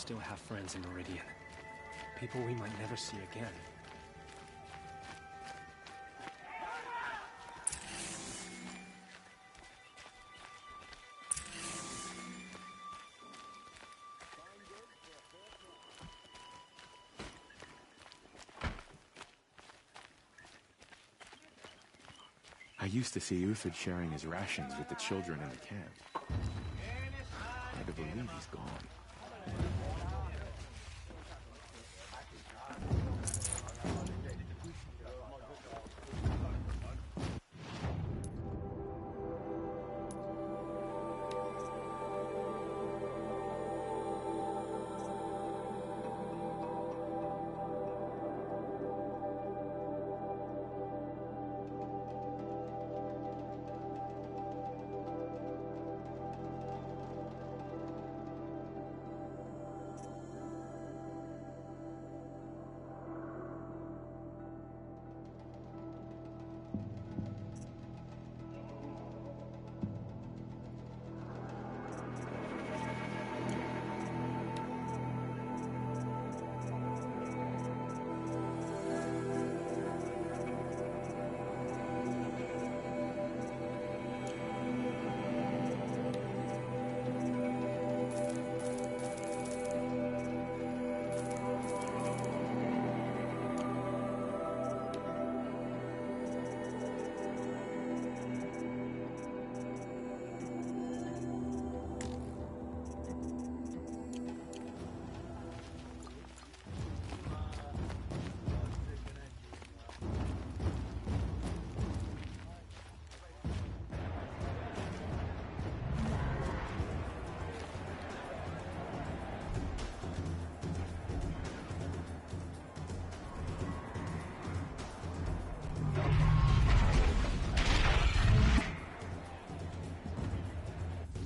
still have friends in Meridian. People we might never see again. I used to see Uthid sharing his rations with the children in the camp. Hard to believe he's gone.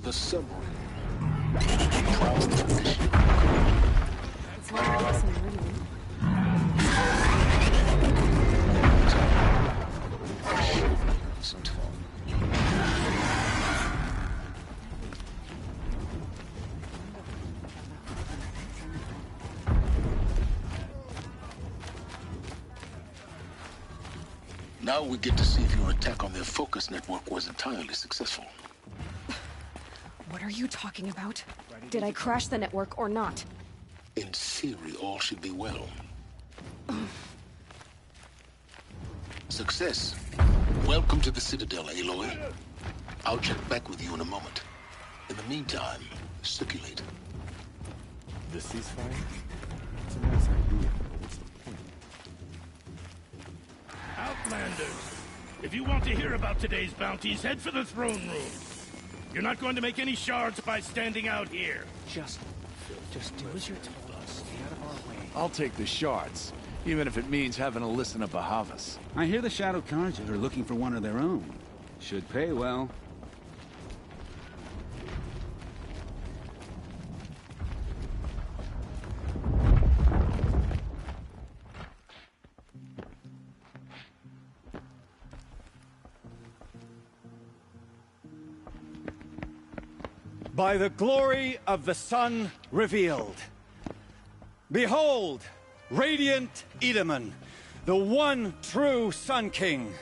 The submarine. It's not a lesson learning. Now we get to see if your attack on their focus network was entirely successful. What are you talking about? Did I crash the network or not? In theory, all should be well. Success. Welcome to the Citadel, Aloy. I'll check back with you in a moment. In the meantime, circulate. The ceasefire? It's a nice idea, but what's the point? Outlanders, if you want to hear about today's bounties, head for the throne room. You're not going to make any shards by standing out here. Just do as you're told. Stay out of our way. I'll take the shards, even if it means having to listen to Bahavas. I hear the Shadow Carja are looking for one of their own. Should pay well. By the glory of the sun revealed. Behold, radiant Edaman, the one true Sun King,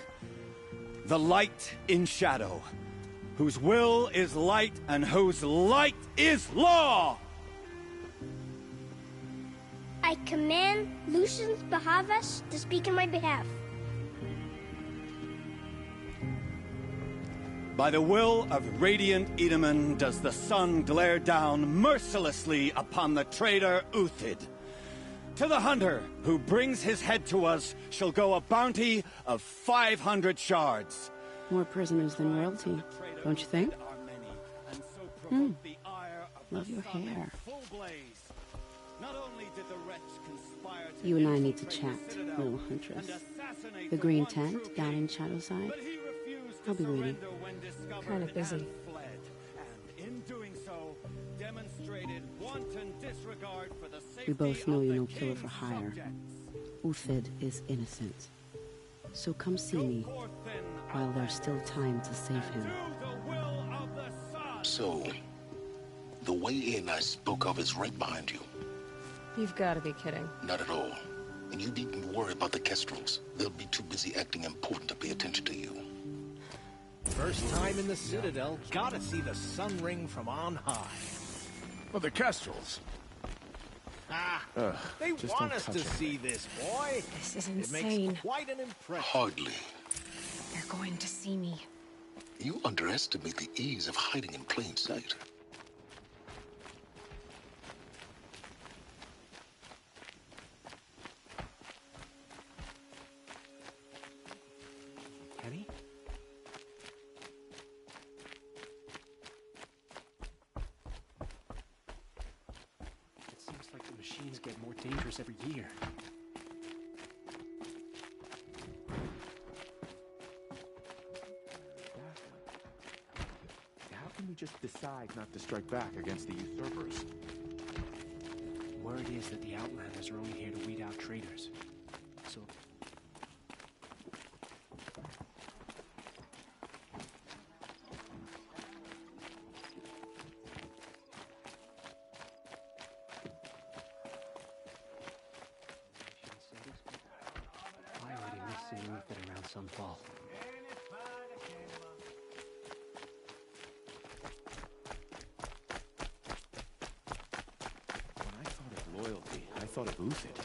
the light in shadow, whose will is light and whose light is law! I command Lucius Bahavas to speak in my behalf. By the will of radiant Edaman does the sun glare down mercilessly upon the traitor Uthid. To the hunter who brings his head to us shall go a bounty of 500 shards. More prisoners than royalty, don't you think? Love your hair. You and I need to chat, little huntress. The green tent down in Shadowside. I'll be waiting. Kind of busy. We both know you're no killer for hire. Uthid is innocent. So come see me while there's still time to save him. So, the way in I spoke of is right behind you. You've got to be kidding. Not at all. And you needn't worry about the Kestrels. They'll be too busy acting important to pay attention to you. First time in the Citadel, gotta see the Sun Ring from on high. Well, the Kestrels. They want us to see this, boy. This is It insane. makes quite an impression. Hardly. They're going to see me. You underestimate the ease of hiding in plain sight. Kenny? It seems like the machines get more dangerous every year. How can we just decide not to strike back against the usurpers? Word is that the Outlanders are only here to weed out traitors. So... I already miss seeing Uthed around Sunfall. When I thought of loyalty, I thought of Uthed.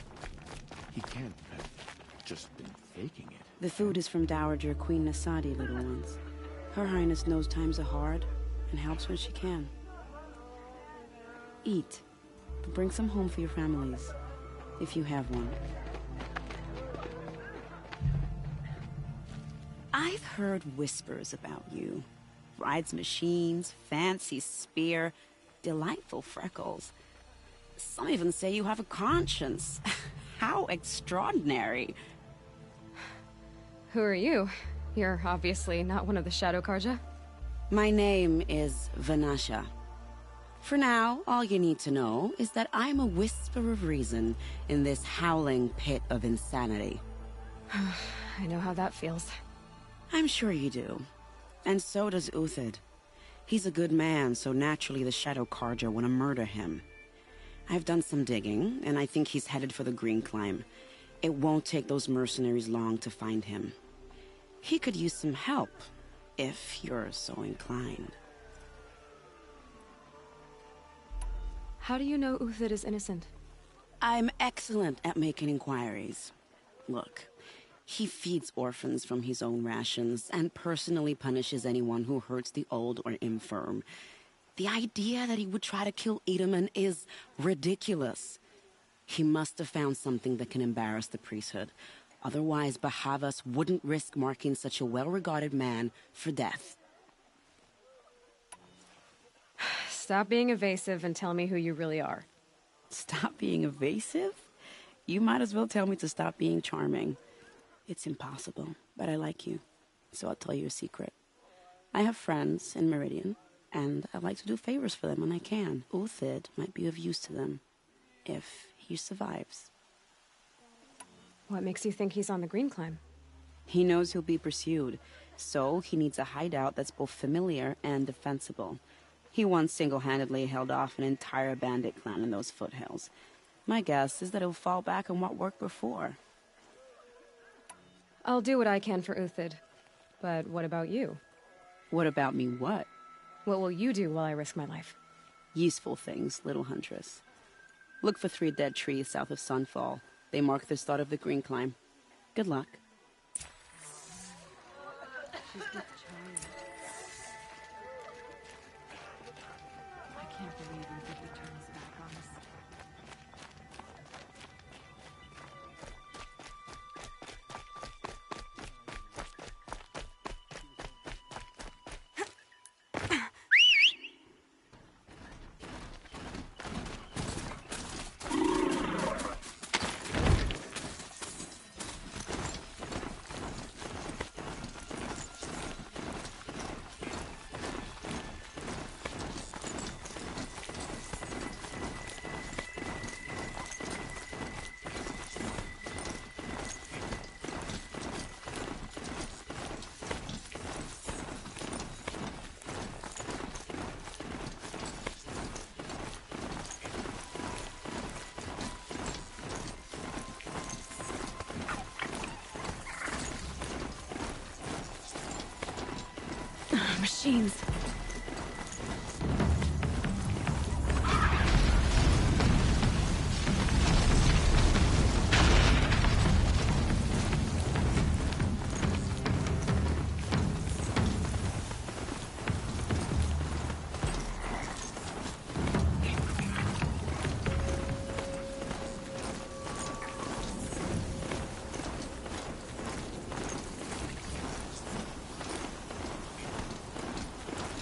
He can't have just been faking it. The food is from Dowager Queen Nasadi, little ones. Her Highness knows times are hard and helps when she can. Eat, but bring some home for your families, if you have one. I've heard whispers about you. Rides machines, fancy spear, delightful freckles. Some even say you have a conscience. How extraordinary. Who are you? You're obviously not one of the Shadow Karja. My name is Vanasha. For now, all you need to know is that I'm a whisper of reason in this howling pit of insanity. I know how that feels. I'm sure you do. And so does Uthed. He's a good man, so naturally the Shadow Karja want to murder him. I've done some digging, and I think he's headed for the Green Climb. It won't take those mercenaries long to find him. He could use some help, if you're so inclined. How do you know Uthed is innocent? I'm excellent at making inquiries. Look, he feeds orphans from his own rations and personally punishes anyone who hurts the old or infirm. The idea that he would try to kill Edelman is ridiculous. He must have found something that can embarrass the priesthood. Otherwise, Bahavas wouldn't risk marking such a well-regarded man for death. Stop being evasive and tell me who you really are. Stop being evasive? You might as well tell me to stop being charming. It's impossible, but I like you, so I'll tell you a secret. I have friends in Meridian, and I like to do favors for them when I can. Uthed might be of use to them, if he survives. What makes you think he's on the Green Climb? He knows he'll be pursued, so he needs a hideout that's both familiar and defensible. He once single-handedly held off an entire bandit clan in those foothills. My guess is that he'll fall back on what worked before. I'll do what I can for Uthed. But what about you? What about me what? What will you do while I risk my life? Useful things, little huntress. Look for 3 dead trees south of Sunfall. They mark the start of the Green Climb. Good luck. I can't believe he turns back on us. machines.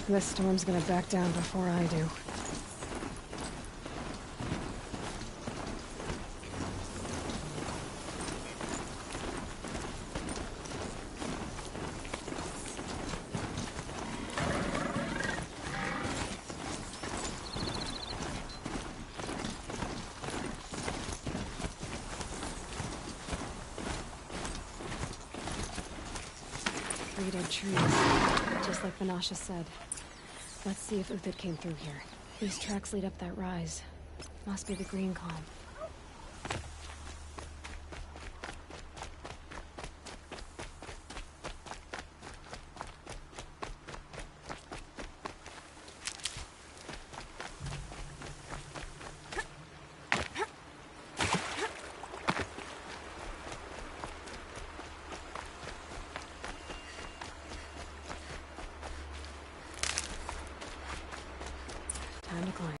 This storm's gonna back down before I do. Three dead trees, just like Vanasha said. Let's see if Uthid came through here. These tracks lead up that rise. Must be the green column. Time to climb.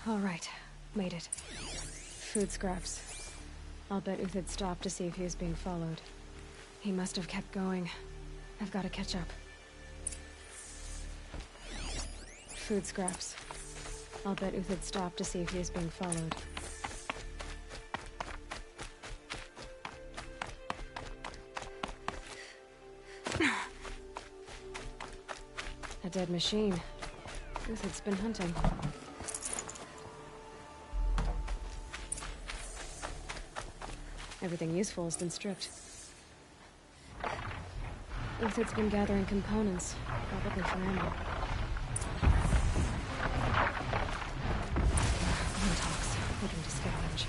All right, made it. Food scraps. I'll bet Uthid stopped to see if he was being followed. He must have kept going. I've got to catch up. Food scraps. I'll bet Uthid stopped to see if he was being followed. A dead machine. Uthid's been hunting. Everything useful has been stripped. Uthid's been gathering components, probably for ammo. No talks. Looking to scavenge.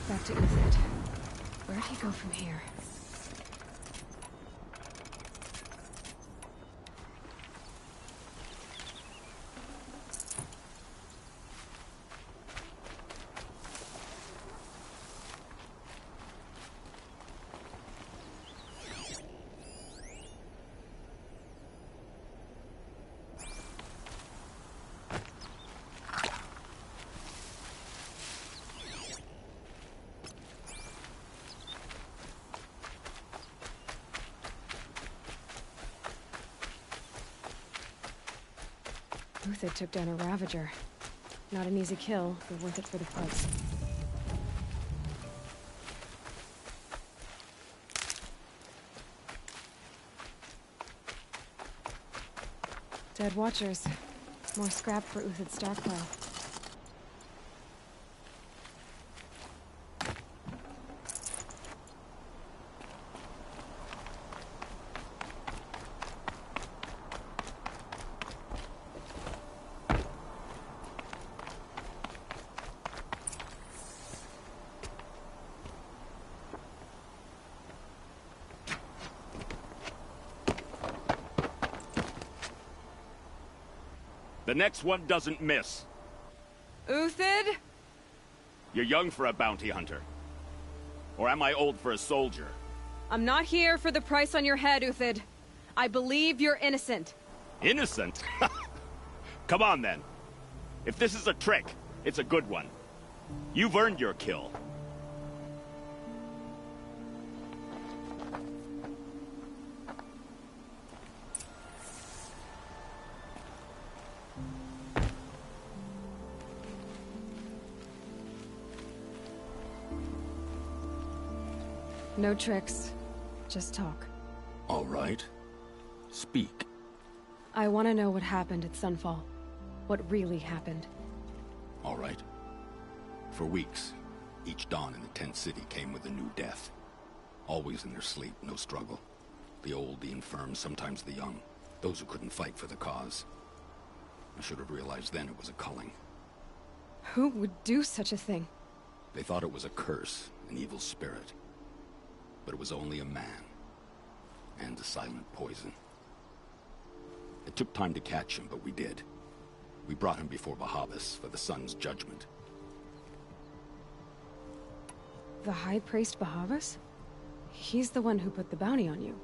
Back to Uthid. Where'd he go from here? Uthid took down a Ravager. Not an easy kill, but worth it for the price. Dead Watchers. More scrap for Uthid's stockpile. The next one doesn't miss. Uthid? You're young for a bounty hunter. Or am I old for a soldier? I'm not here for the price on your head, Uthid. I believe you're innocent. Innocent? Come on, then. If this is a trick, it's a good one. You've earned your kill. No tricks. Just talk. All right. Speak. I want to know what happened at Sunfall. What really happened. All right. For weeks, each dawn in the tent city came with a new death. Always in their sleep, no struggle. The old, the infirm, sometimes the young. Those who couldn't fight for the cause. I should have realized then it was a culling. Who would do such a thing? They thought it was a curse, an evil spirit. But it was only a man. And a silent poison. It took time to catch him, but we did. We brought him before Bahavas for the sun's judgment. The High Priest Bahavas? He's the one who put the bounty on you.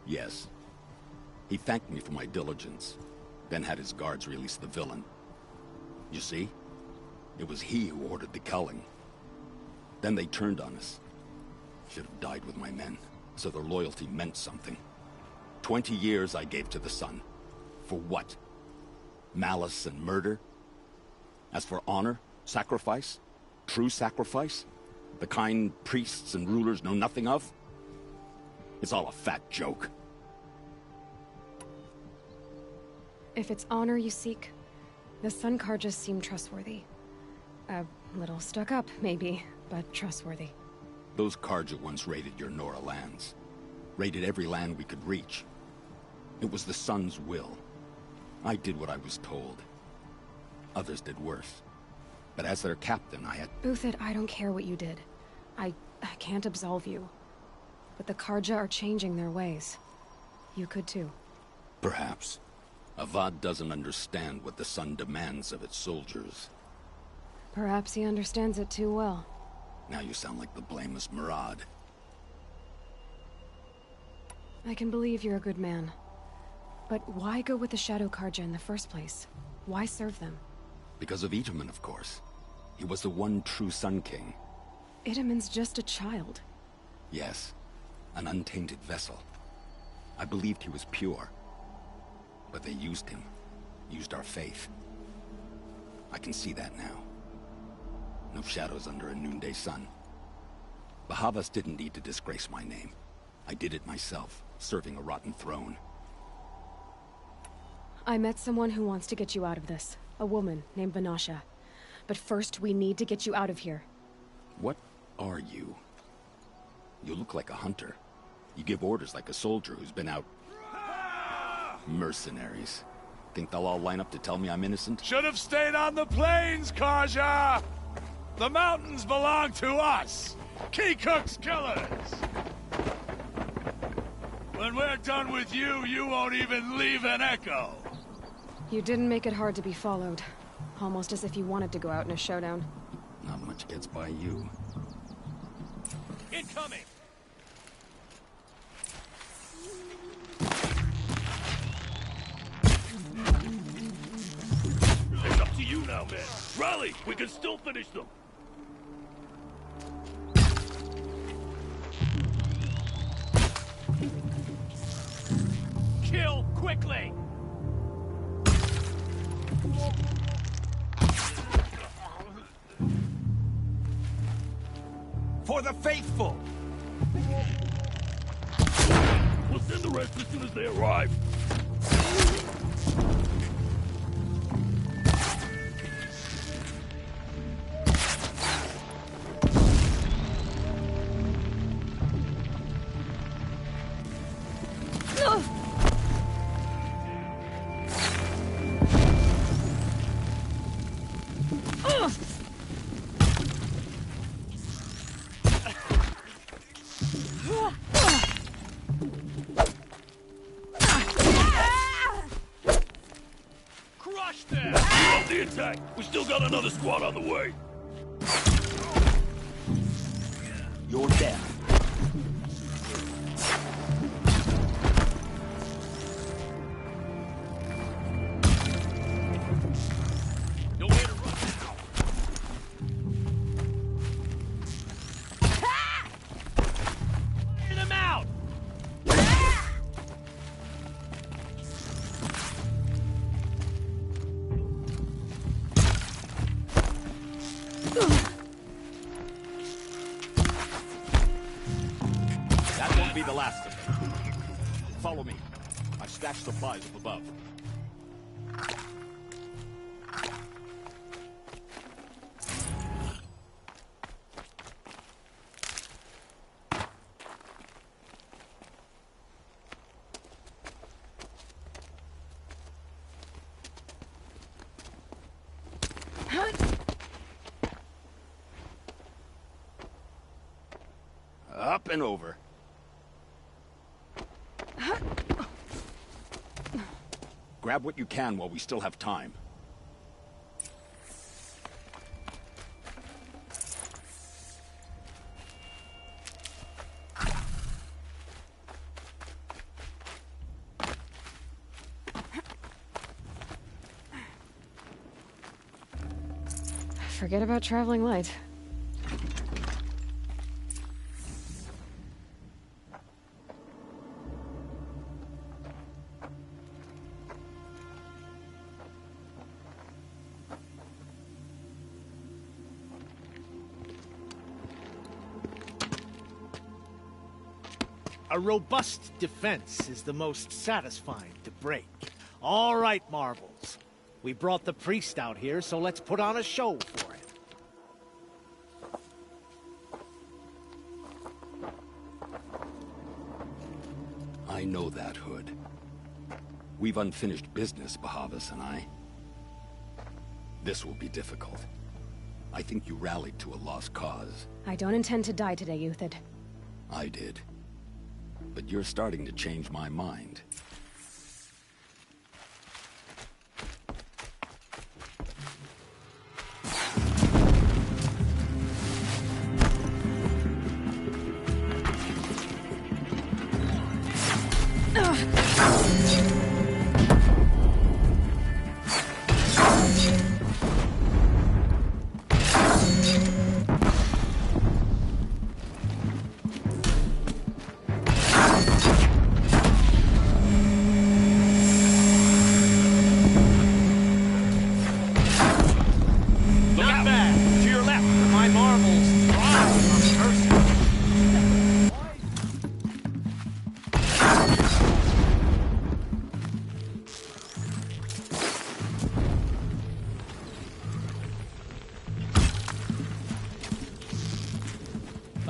Yes. He thanked me for my diligence, then had his guards release the villain. You see? It was he who ordered the culling. Then they turned on us. Should have died with my men, so their loyalty meant something. 20 years I gave to the sun. For what? Malice and murder? As for honor, sacrifice, true sacrifice, the kind priests and rulers know nothing of? It's all a fat joke. If it's honor you seek, the Sun Carjas seem trustworthy. A little stuck up, maybe, but trustworthy. Those Carja once raided your Nora lands. Raided every land we could reach. It was the Sun's will. I did what I was told. Others did worse. But as their captain, I had... Uthid, I don't care what you did. I can't absolve you. But the Carja are changing their ways. You could too. Perhaps. Avad doesn't understand what the Sun demands of its soldiers. Perhaps he understands it too well. Now you sound like the blameless Murad. I can believe you're a good man. But why go with the Shadow Carja in the first place? Why serve them? Because of Itamen, of course. He was the one true Sun King. Itamen's just a child. Yes. An untainted vessel. I believed he was pure. But they used him. Used our faith. I can see that now. No shadows under a noonday sun. Bahavas didn't need to disgrace my name. I did it myself, serving a rotten throne. I met someone who wants to get you out of this. A woman named Vanasha. But first, we need to get you out of here. What are you? You look like a hunter. You give orders like a soldier who's been out... Mercenaries. Think they'll all line up to tell me I'm innocent? Should have stayed on the plains, Carja! The mountains belong to us! Keecook's killers! When we're done with you, you won't even leave an echo! You didn't make it hard to be followed. Almost as if you wanted to go out in a showdown. Not much gets by you. Incoming! It's up to you now, man. Rally! We can still finish them! Kill quickly! For the faithful! We'll send the rest as soon as they arrive. We still got another squad on the way. You're dead. Nowhere to run now. Clear them out. That won't be the last of them. Follow me. I've stashed supplies up above. Up and over. Grab what you can while we still have time. Forget about traveling light. A robust defense is the most satisfying to break. All right, Marvels. We brought the priest out here, so let's put on a show for him. I know that, Hood. We've unfinished business, Bahavas and I. This will be difficult. I think you rallied to a lost cause. I don't intend to die today, Uthid. I did. But you're starting to change my mind.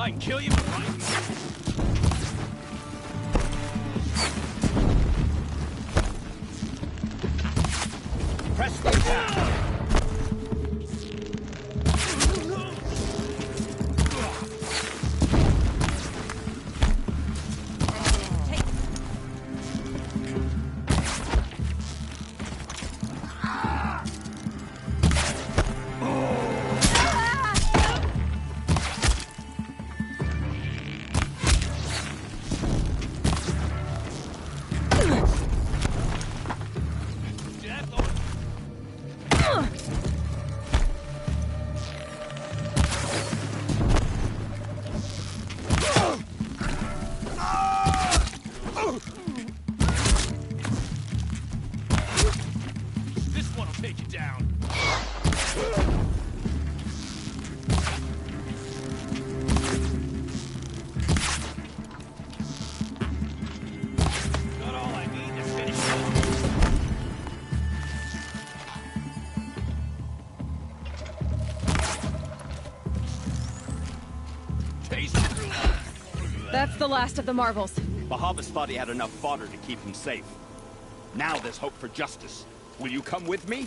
I can kill you right. Press the attack. take you down. Not all I need to finish That's the last of the marvels. Bahavas thought he had enough fodder to keep him safe. Now there's hope for justice. Will you come with me?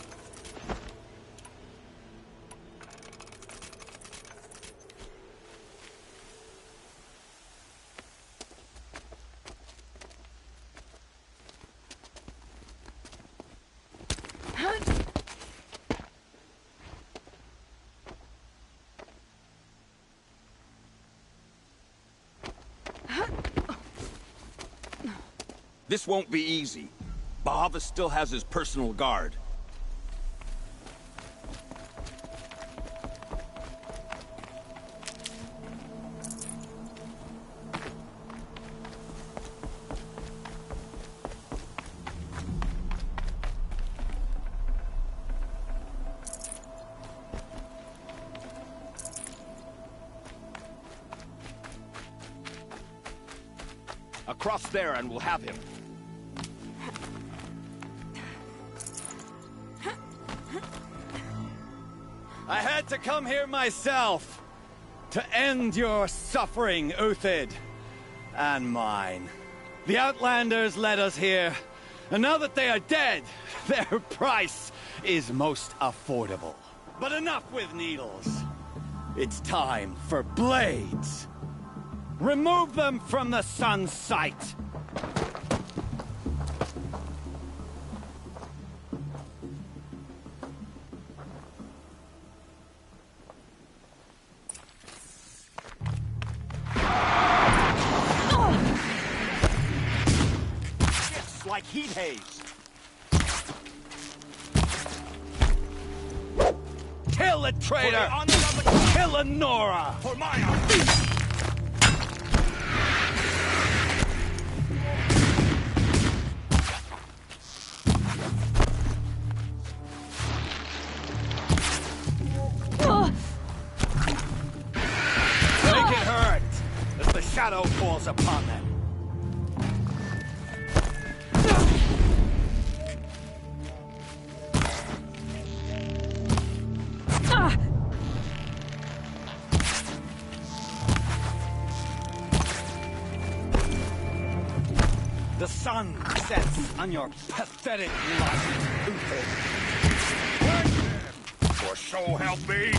This won't be easy. Bahavas still has his personal guard. Across there and we'll have him. I had to come here myself to end your suffering, Uthid, and mine. The Outlanders led us here, and now that they are dead, their price is most affordable. But enough with needles. It's time for blades. Remove them from the sun's sight. Like heat haze. Kill a traitor! Kill a Nora! For my honor! Make it hurt as the shadow falls upon them. The sun sets on your pathetic life, Uthid. For so help me.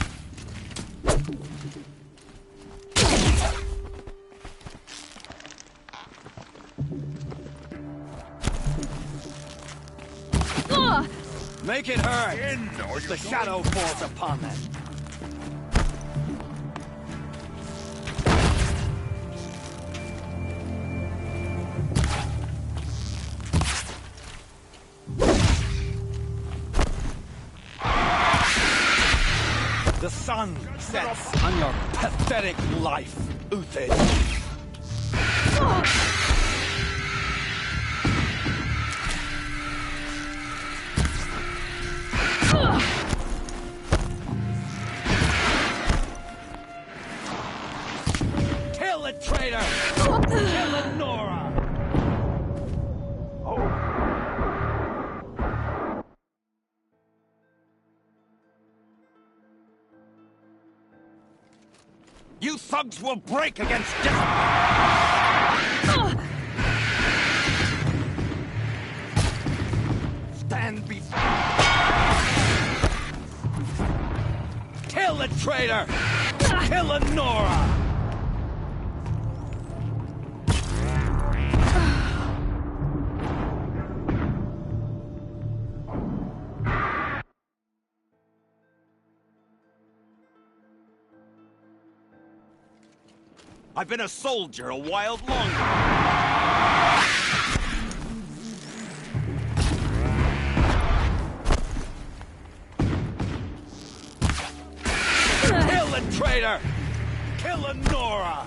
Make it hurt as the shadow falls upon them. The sun sets on your pathetic life, Uthid. Kill a traitor! Kill a Nora! You thugs will break against discipline! Stand before... Kill a traitor! Kill a Nora! I've been a soldier a while longer. Kill a traitor! Kill a Nora!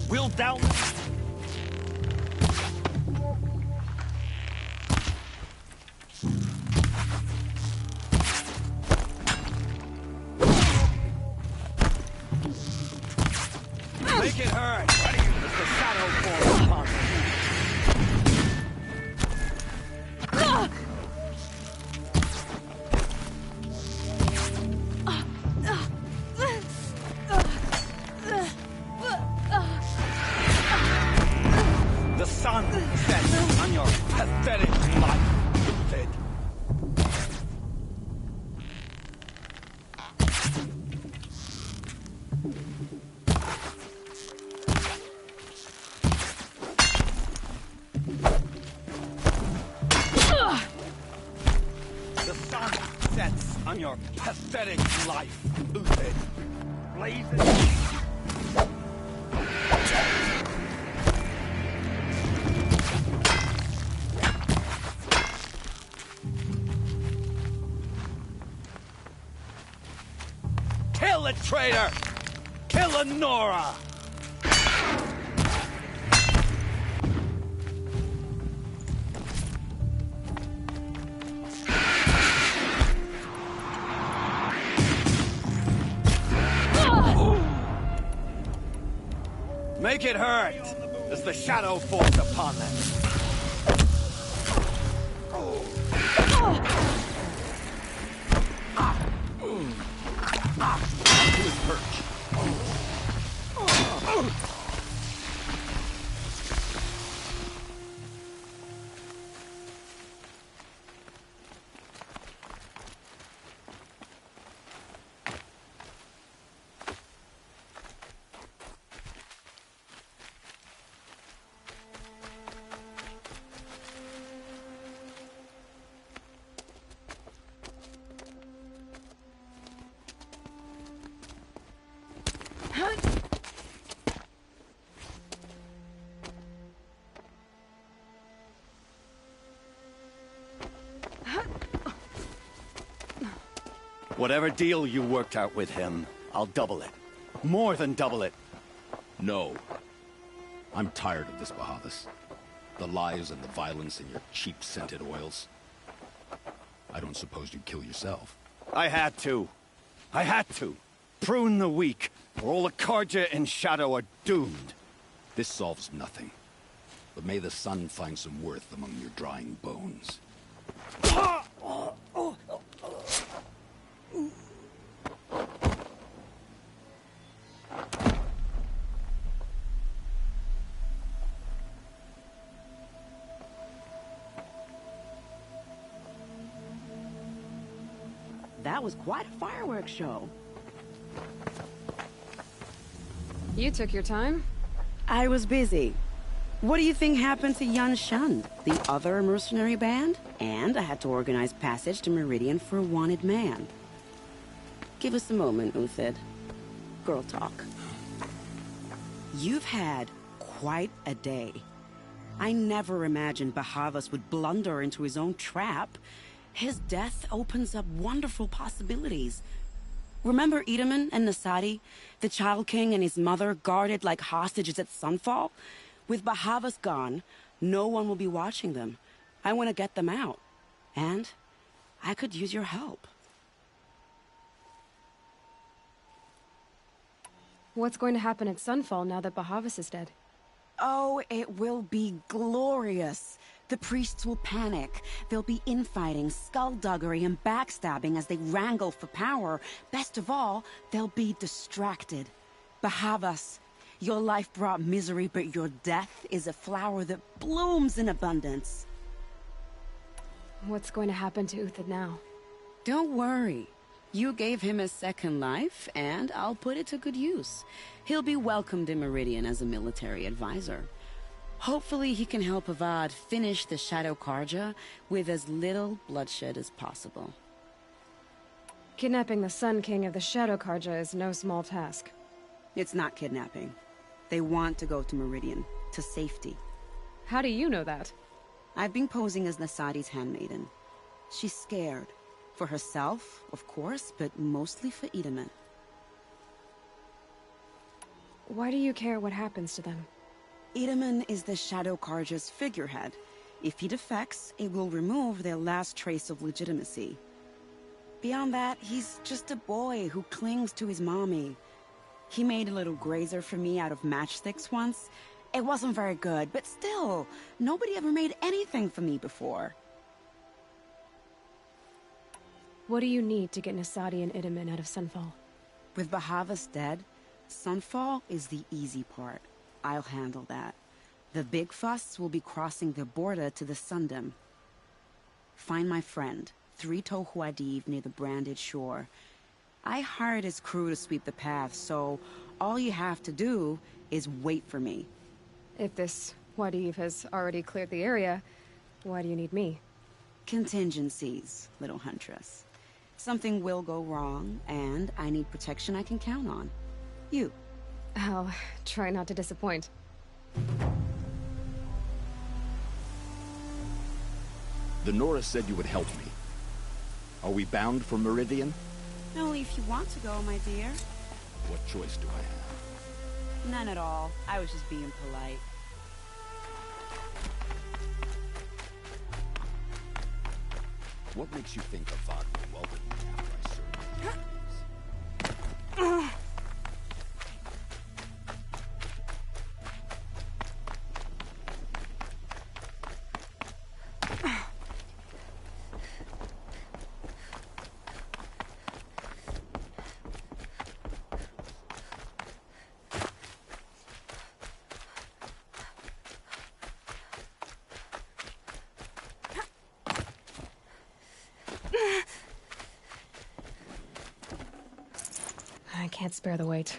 We'll down... Make it hurt! As the shadow falls upon them. The sun sets on your pathetic life, Uthid. The sun sets on your pathetic life, Uthid. Blazing. Kill the traitor! Kill Anora! Make it hurt as the shadow falls upon them. To his perch. Whatever deal you worked out with him, I'll double it. More than double it. No. I'm tired of this, Bahavas. The lies and the violence and your cheap scented oils. I don't suppose you'd kill yourself. I had to. I had to. Prune the weak, or all the Carja in Shadow are doomed. This solves nothing. But may the sun find some worth among your drying bones. That was quite a fireworks show. You took your time? I was busy. What do you think happened to Yan Shan, the other mercenary band? And I had to organize passage to Meridian for a wanted man. Give us a moment, Uthid. Girl talk. You've had quite a day. I never imagined Bahavas would blunder into his own trap. His death opens up wonderful possibilities. Remember Itaman and Nasadi? The Child King and his mother guarded like hostages at Sunfall? With Bahavas gone, no one will be watching them. I want to get them out. And I could use your help. What's going to happen at Sunfall now that Bahavas is dead? Oh, it will be glorious. The priests will panic. There'll be infighting, skullduggery, and backstabbing as they wrangle for power. Best of all, they'll be distracted. Bahavas, your life brought misery, but your death is a flower that blooms in abundance. What's going to happen to Uthid now? Don't worry. You gave him a second life, and I'll put it to good use. He'll be welcomed in Meridian as a military advisor. Hopefully he can help Avad finish the Shadow Carja with as little bloodshed as possible. Kidnapping the Sun King of the Shadow Carja is no small task. It's not kidnapping. They want to go to Meridian, to safety. How do you know that? I've been posing as Nasadi's handmaiden. She's scared. For herself, of course, but mostly for Itaman. Why do you care what happens to them? Itaman is the Shadow Carja's figurehead. If he defects, it will remove their last trace of legitimacy. Beyond that, he's just a boy who clings to his mommy. He made a little grazer for me out of matchsticks once. It wasn't very good, but still, nobody ever made anything for me before. What do you need to get Nasadi and Itamen out of Sunfall? With Bahavas dead, Sunfall is the easy part. I'll handle that. The big fuss will be crossing the border to the Sundom. Find my friend, 3 Tohuadiv near the Branded Shore. I hired his crew to sweep the path, so all you have to do is wait for me. If this Wadiv has already cleared the area, why do you need me? Contingencies, little huntress. Something will go wrong, and I need protection I can count on. You. I'll try not to disappoint. The Nora said you would help me. Are we bound for Meridian? Only if you want to go, my dear. What choice do I have? None at all. I was just being polite. What makes you think Avad will welcome me after I serve my I can't spare the weight.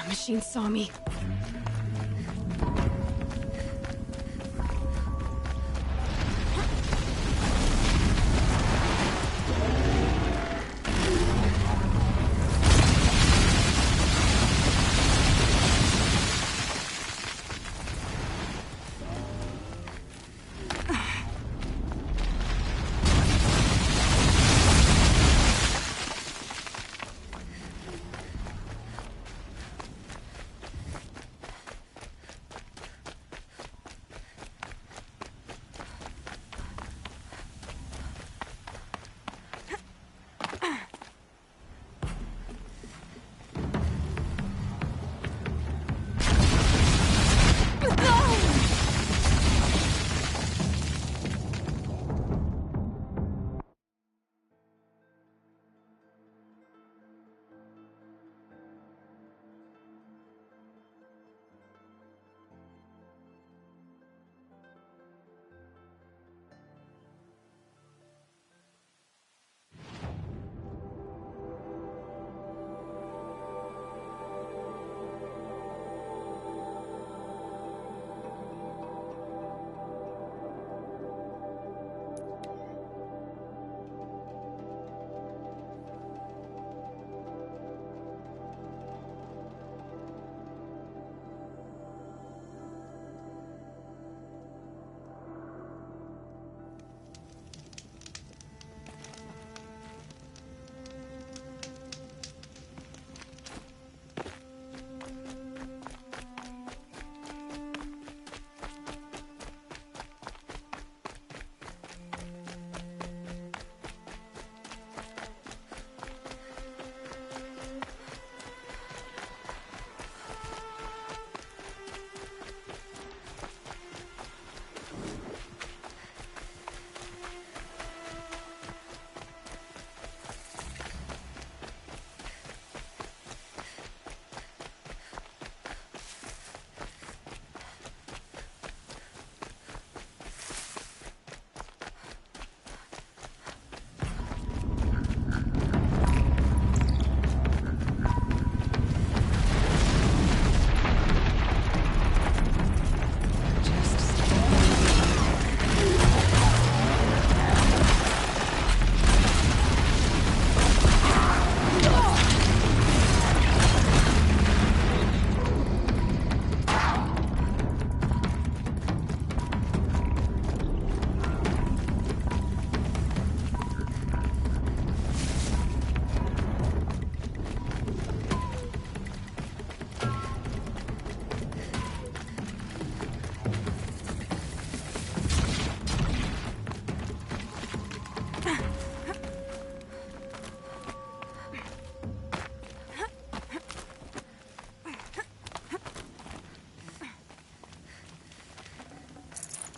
Machine saw me.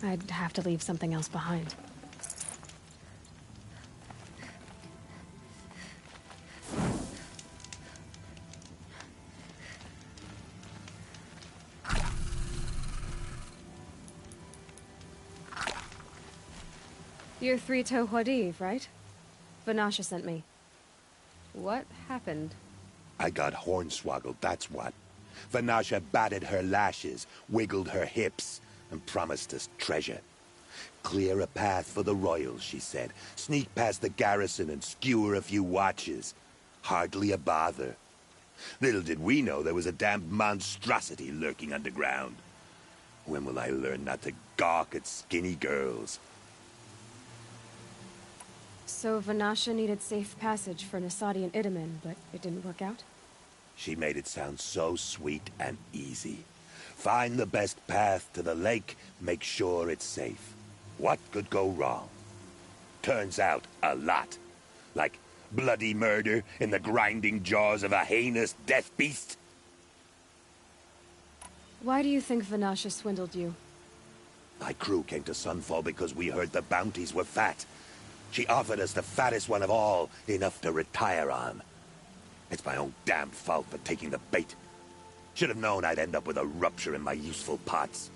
I'd have to leave something else behind. You're Three-Toe Huadiv, right? Vanasha sent me. What happened? I got hornswoggled, that's what. Vanasha batted her lashes, wiggled her hips, and promised us treasure. Clear a path for the royals, she said. Sneak past the garrison and skewer a few watches. Hardly a bother. Little did we know there was a damned monstrosity lurking underground. When will I learn not to gawk at skinny girls? So Vanasha needed safe passage for Nasadi and Itamen, but it didn't work out? She made it sound so sweet and easy. Find the best path to the lake, make sure it's safe. What could go wrong? Turns out, a lot. Like bloody murder in the grinding jaws of a heinous death beast. Why do you think Vanasha swindled you? My crew came to Sunfall because we heard the bounties were fat. She offered us the fattest one of all, enough to retire on. It's my own damn fault for taking the bait. Should have known I'd end up with a rupture in my useful parts.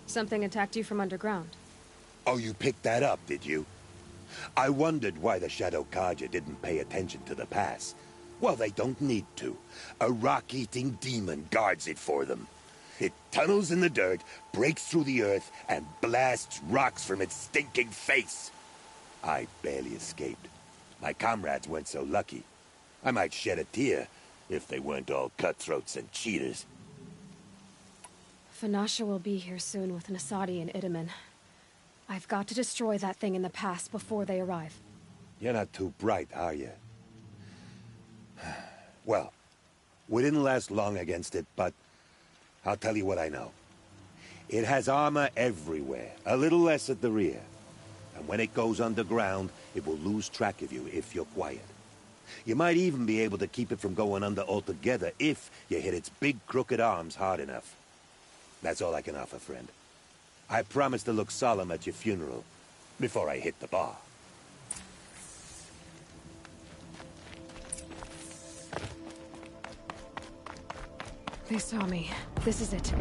Something attacked you from underground. Oh, you picked that up, did you? I wondered why the Shadow Carja didn't pay attention to the pass. Well, they don't need to. A rock-eating demon guards it for them. It tunnels in the dirt, breaks through the earth, and blasts rocks from its stinking face. I barely escaped. My comrades weren't so lucky. I might shed a tear if they weren't all cutthroats and cheaters. Vanasha will be here soon with Nasadi and Itamen. I've got to destroy that thing in the pass before they arrive. You're not too bright, are you? Well, we didn't last long against it, but I'll tell you what I know. It has armor everywhere, a little less at the rear. And when it goes underground, it will lose track of you if you're quiet. You might even be able to keep it from going under altogether if you hit its big crooked arms hard enough. That's all I can offer, friend. I promise to look solemn at your funeral before I hit the bar. They saw me. This is it.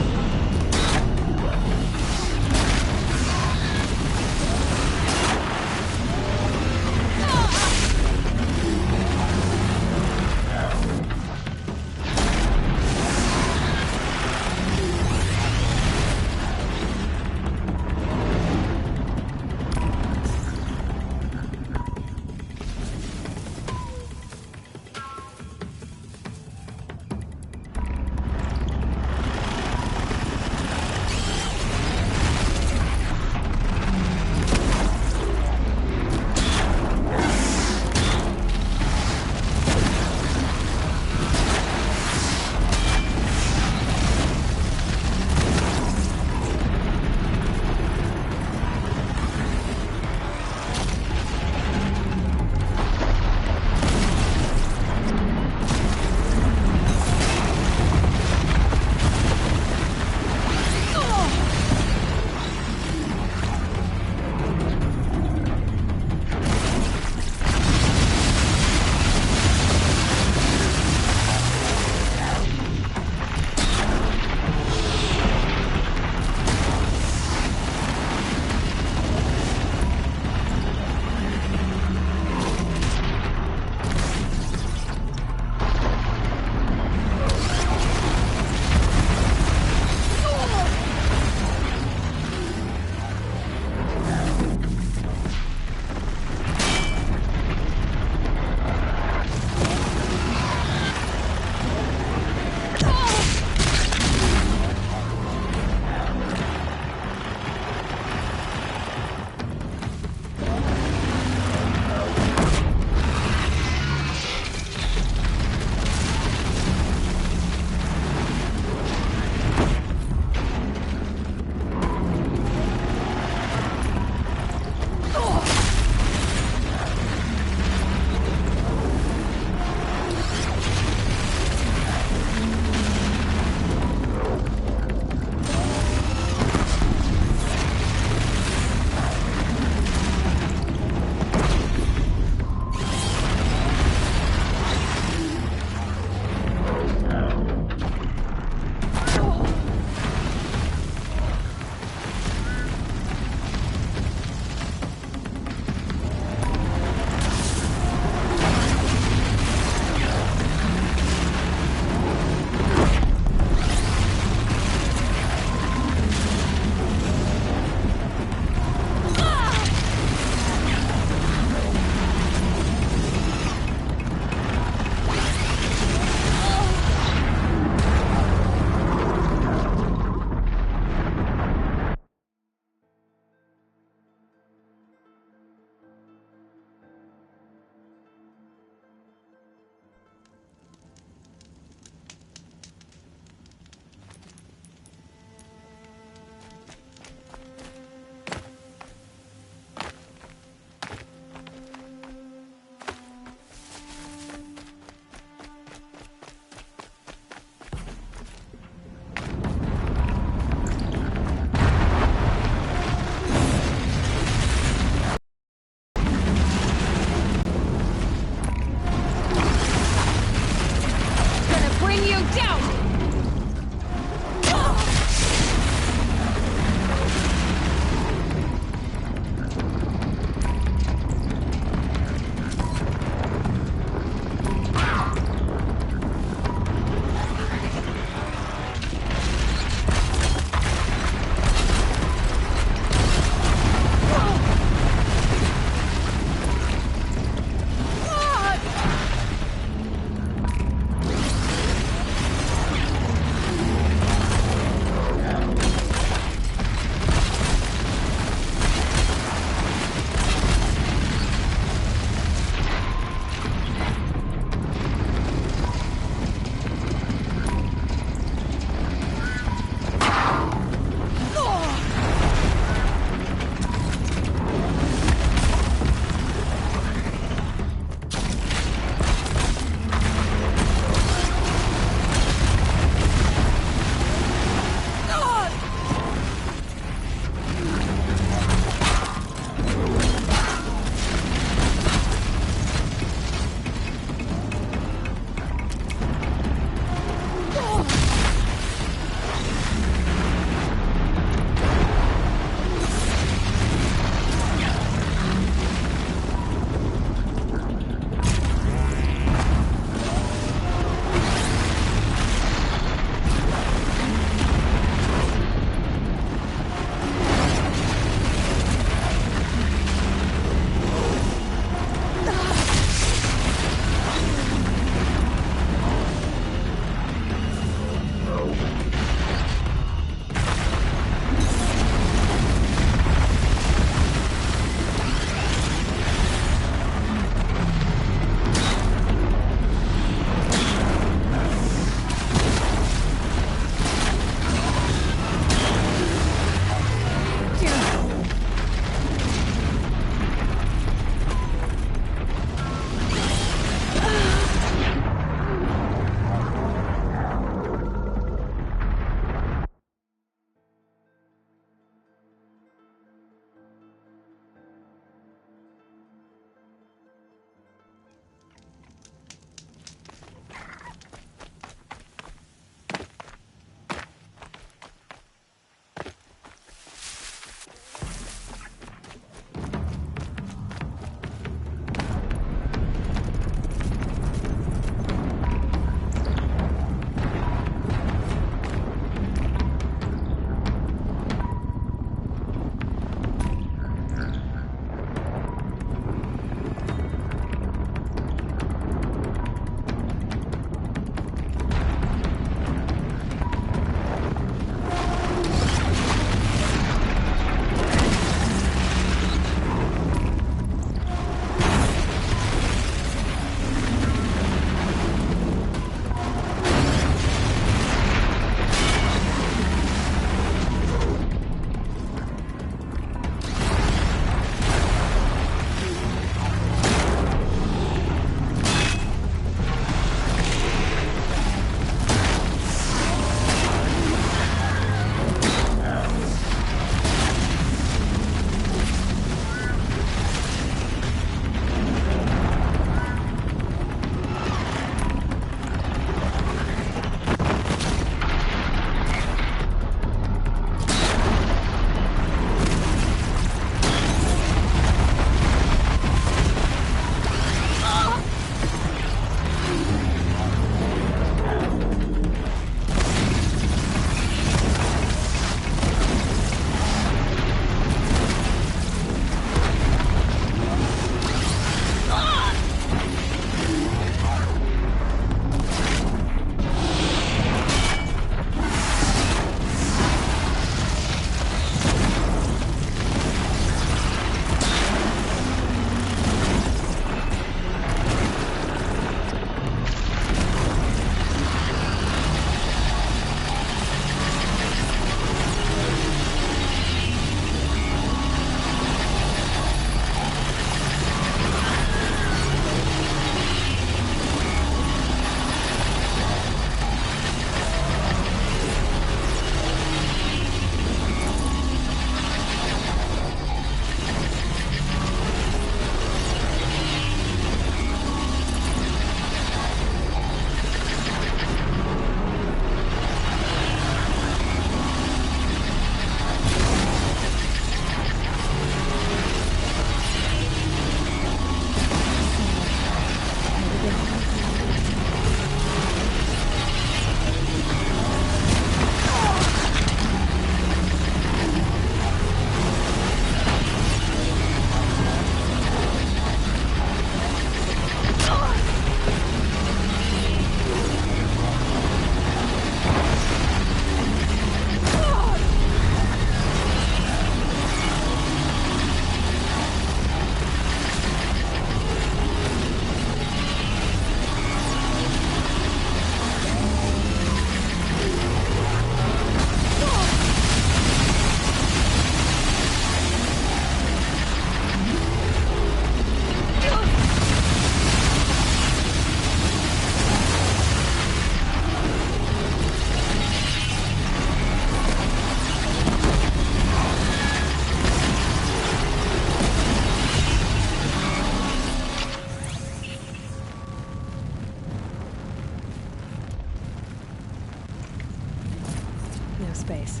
no space.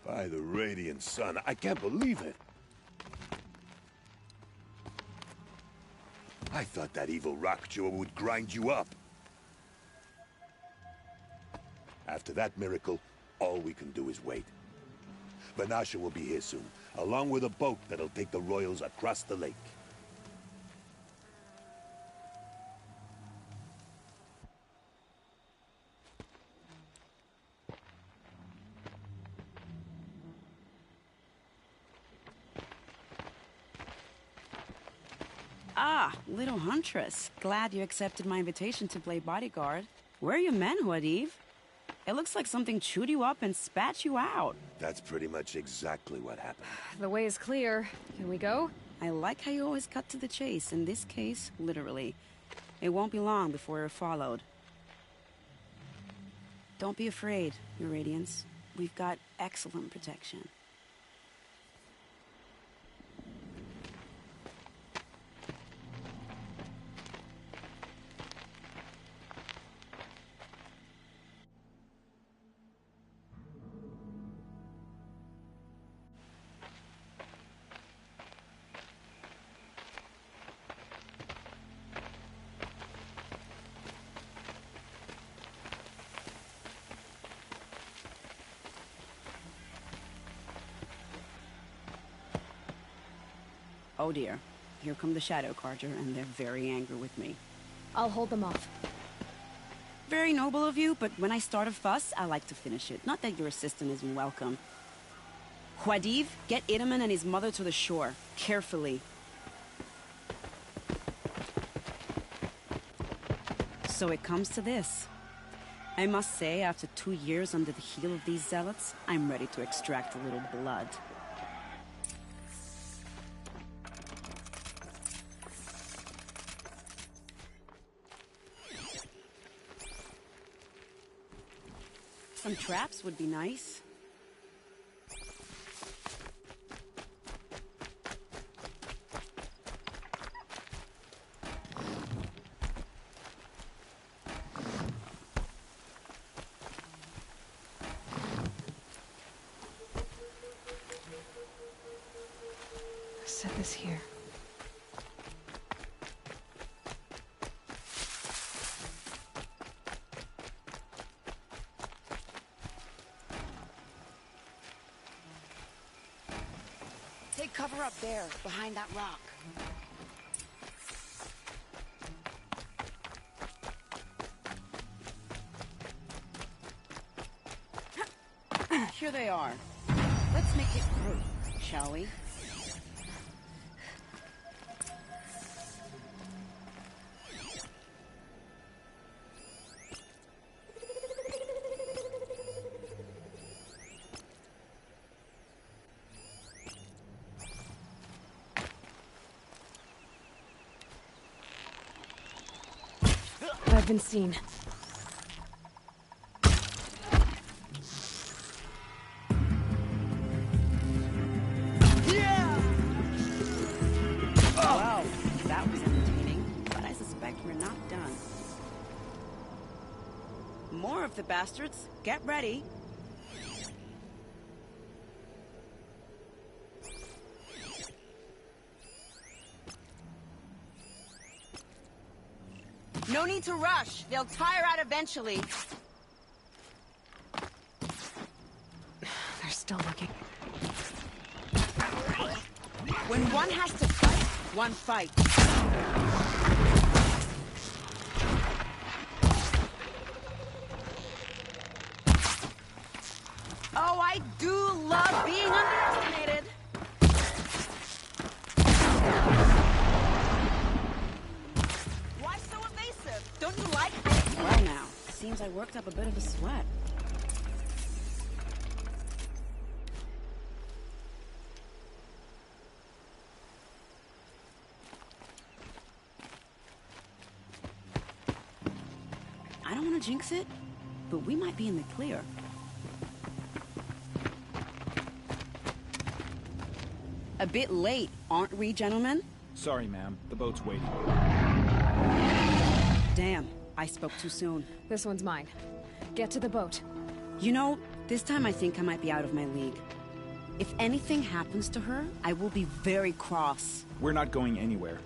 By the Radiant Sun, I can't believe it. I thought that evil rock chewer would grind you up. After that miracle, all we can do is wait. Vanasha will be here soon, along with a boat that'll take the royals across the lake. Ah, little huntress. Glad you accepted my invitation to play bodyguard. Where are your men, Huadiv? It looks like something chewed you up and spat you out. That's pretty much exactly what happened. The way is clear. Can we go? I like how you always cut to the chase. In this case, literally. It won't be long before you're followed. Don't be afraid, Your Radiance. We've got excellent protection. Oh dear. Here come the Shadow Carja, and they're very angry with me. I'll hold them off. Very noble of you, but when I start a fuss, I like to finish it. Not that your assistant isn't welcome. Huadiv, get Itaman and his mother to the shore. Carefully. So it comes to this. I must say, after 2 years under the heel of these zealots, I'm ready to extract a little blood. Some traps would be nice. Set this here. Take cover up there, behind that rock. Here they are. Let's make it through, shall we? I've been seen. Wow, that was entertaining, but I suspect we're not done. More of the bastards. Get ready. No need to rush. They'll tire out eventually. They're still looking. When one has to fight, one fights. Oh, I do love being underestimated. Why so evasive? Don't you like it? Well now, seems I worked up a bit of a sweat. want to jinx it, but we might be in the clear. A bit late, aren't we, gentlemen? Sorry, ma'am. The boat's waiting. Damn, I spoke too soon. This one's mine. Get to the boat. You know, this time I think I might be out of my league. If anything happens to her, I will be very cross. We're not going anywhere.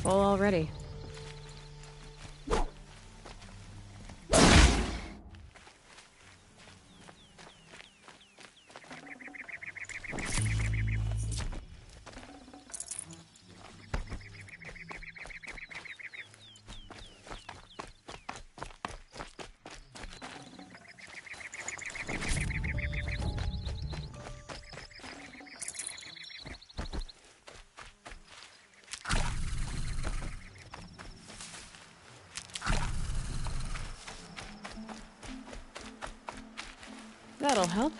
Full already. That'll help.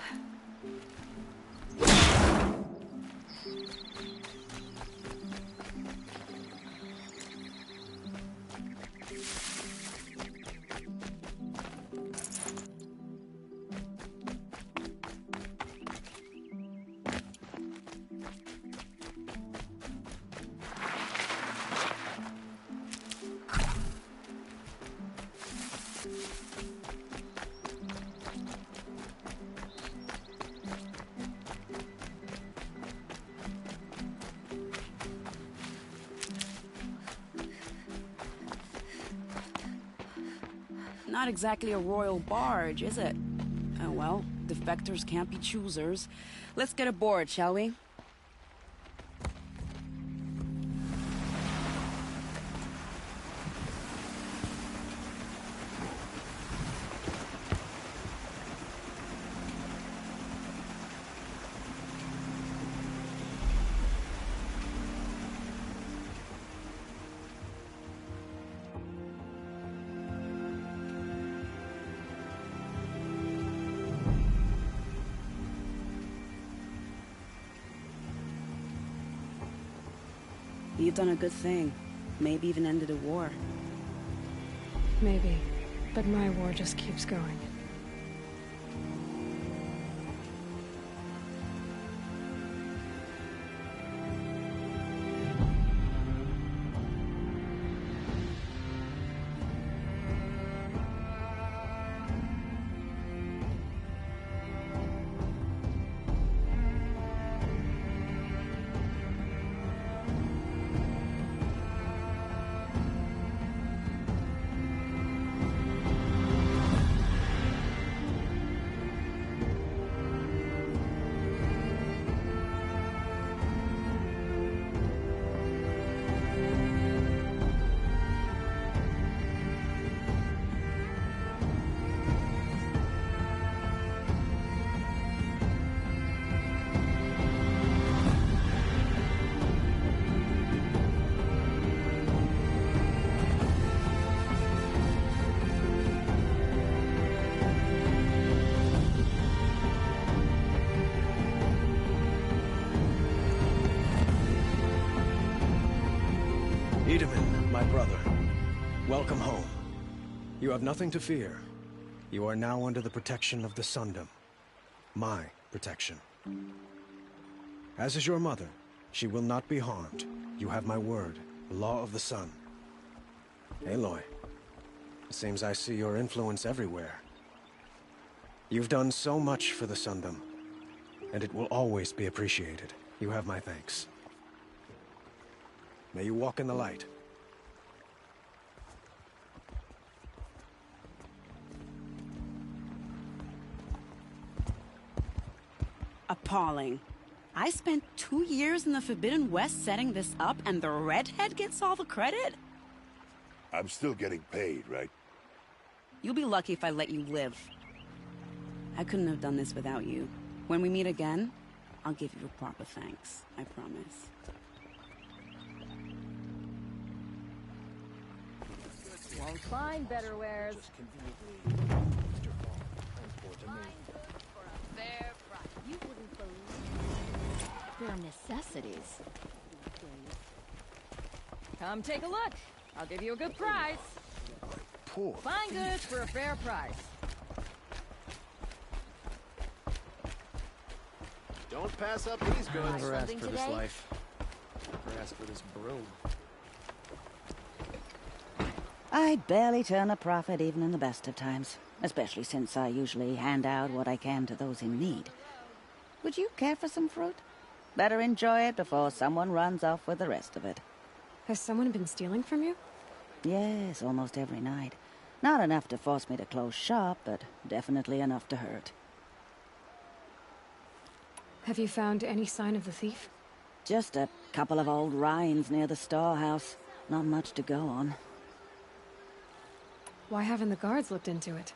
Not exactly a royal barge, is it? Oh well, defectors can't be choosers. Let's get aboard, shall we? You've done a good thing. Maybe even ended a war. Maybe. But my war just keeps going. Edaman, my brother, welcome home. You have nothing to fear. You are now under the protection of the Sundom. My protection. As is your mother, she will not be harmed. You have my word, the law of the sun. Aloy, it seems I see your influence everywhere. You've done so much for the Sundom, and it will always be appreciated. You have my thanks. May you walk in the light. Appalling. I spent 2 years in the Forbidden West setting this up, and the redhead gets all the credit? I'm still getting paid, right? You'll be lucky if I let you live. I couldn't have done this without you. When we meet again, I'll give you a proper thanks. I promise. Won't find better wares. You wouldn't believe their necessities. Come take a look. I'll give you a good price. Poor. Fine goods for a fair price. Don't pass up these goods. Never asked for this life. Never asked for this broom. I barely turn a profit even in the best of times, especially since I usually hand out what I can to those in need. Would you care for some fruit? Better enjoy it before someone runs off with the rest of it. Has someone been stealing from you? Yes, almost every night. Not enough to force me to close shop, but definitely enough to hurt. Have you found any sign of the thief? Just a couple of old rinds near the storehouse. Not much to go on. Why haven't the guards looked into it?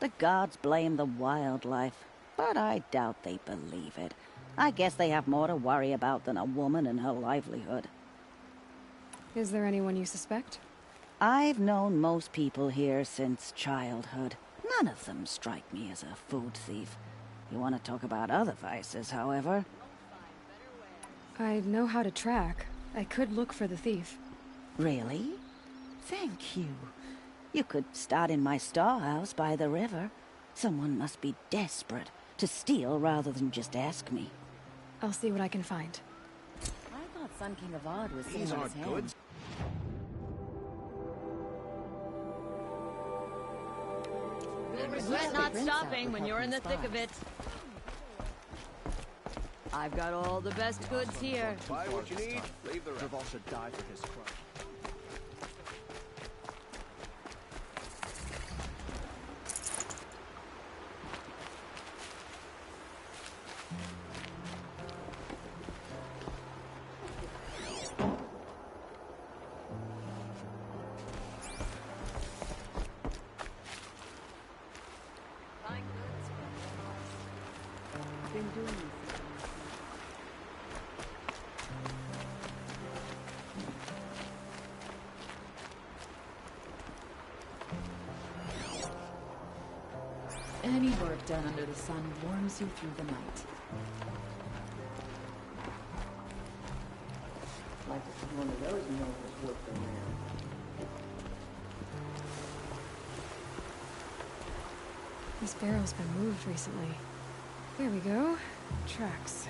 The gods blame the wildlife, but I doubt they believe it. I guess they have more to worry about than a woman and her livelihood. Is there anyone you suspect? I've known most people here since childhood. None of them strike me as a food thief. You want to talk about other vices, however? I know how to track. I could look for the thief. Really? Thank you. You could start in my storehouse by the river. Someone must be desperate to steal rather than just ask me. I'll see what I can find. I thought Sun King Avad was sitting These on his aren't good. hands. You'll regret not stopping when you're in the thick of it. I've got all the best goods here. Buy what you need, leave the rest. Dervahl should die for his crime. Any work done under the sun warms you through the night. Like to see one of those nobles work the land. This barrel's been moved recently. There we go. Tracks.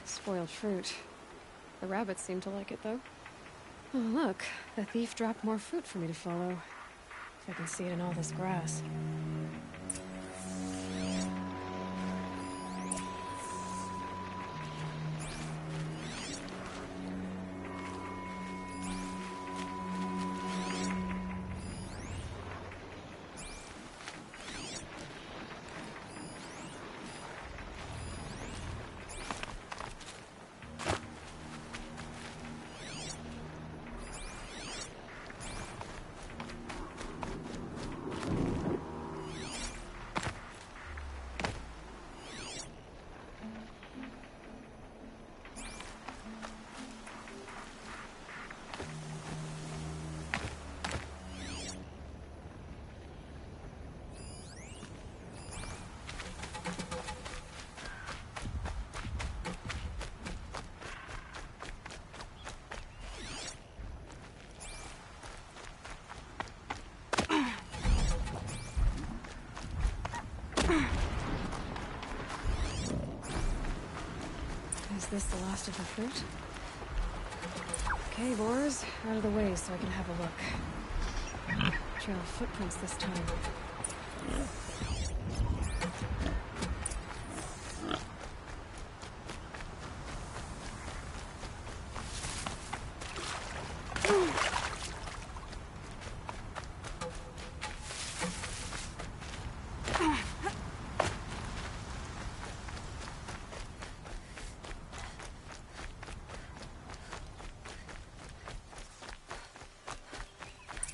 Spoiled fruit. The rabbits seem to like it, though. Oh, look. The thief dropped more fruit for me to follow. If I can see it in all this grass. Is this the last of the fruit? Okay, boars, out of the way so I can have a look. Trail of footprints this time.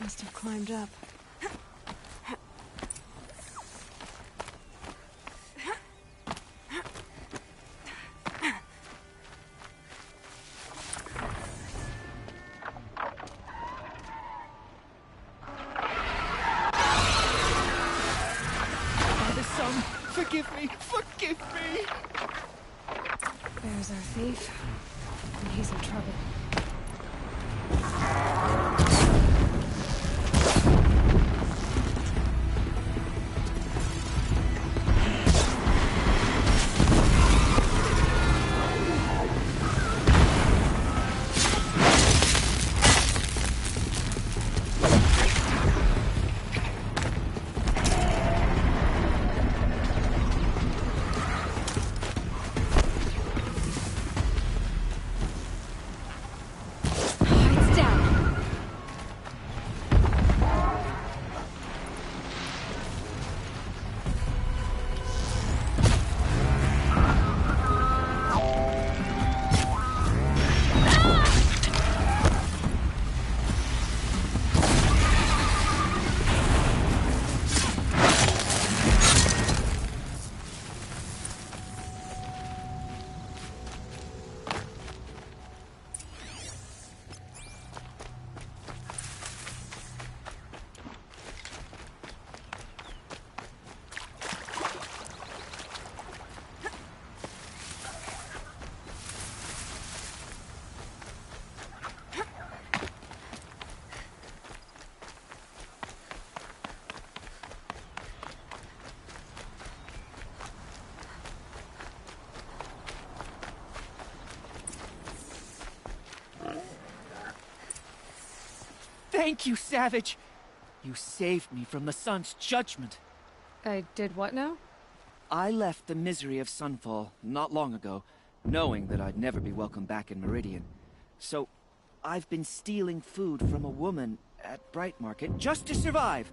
Must have climbed up. Forgive me! Forgive me! There's our thief. And he's in trouble. Thank you, Savage! You saved me from the sun's judgment. I did what now? I left the misery of Sunfall not long ago, knowing that I'd never be welcome back in Meridian. So, I've been stealing food from a woman at Bright Market just to survive.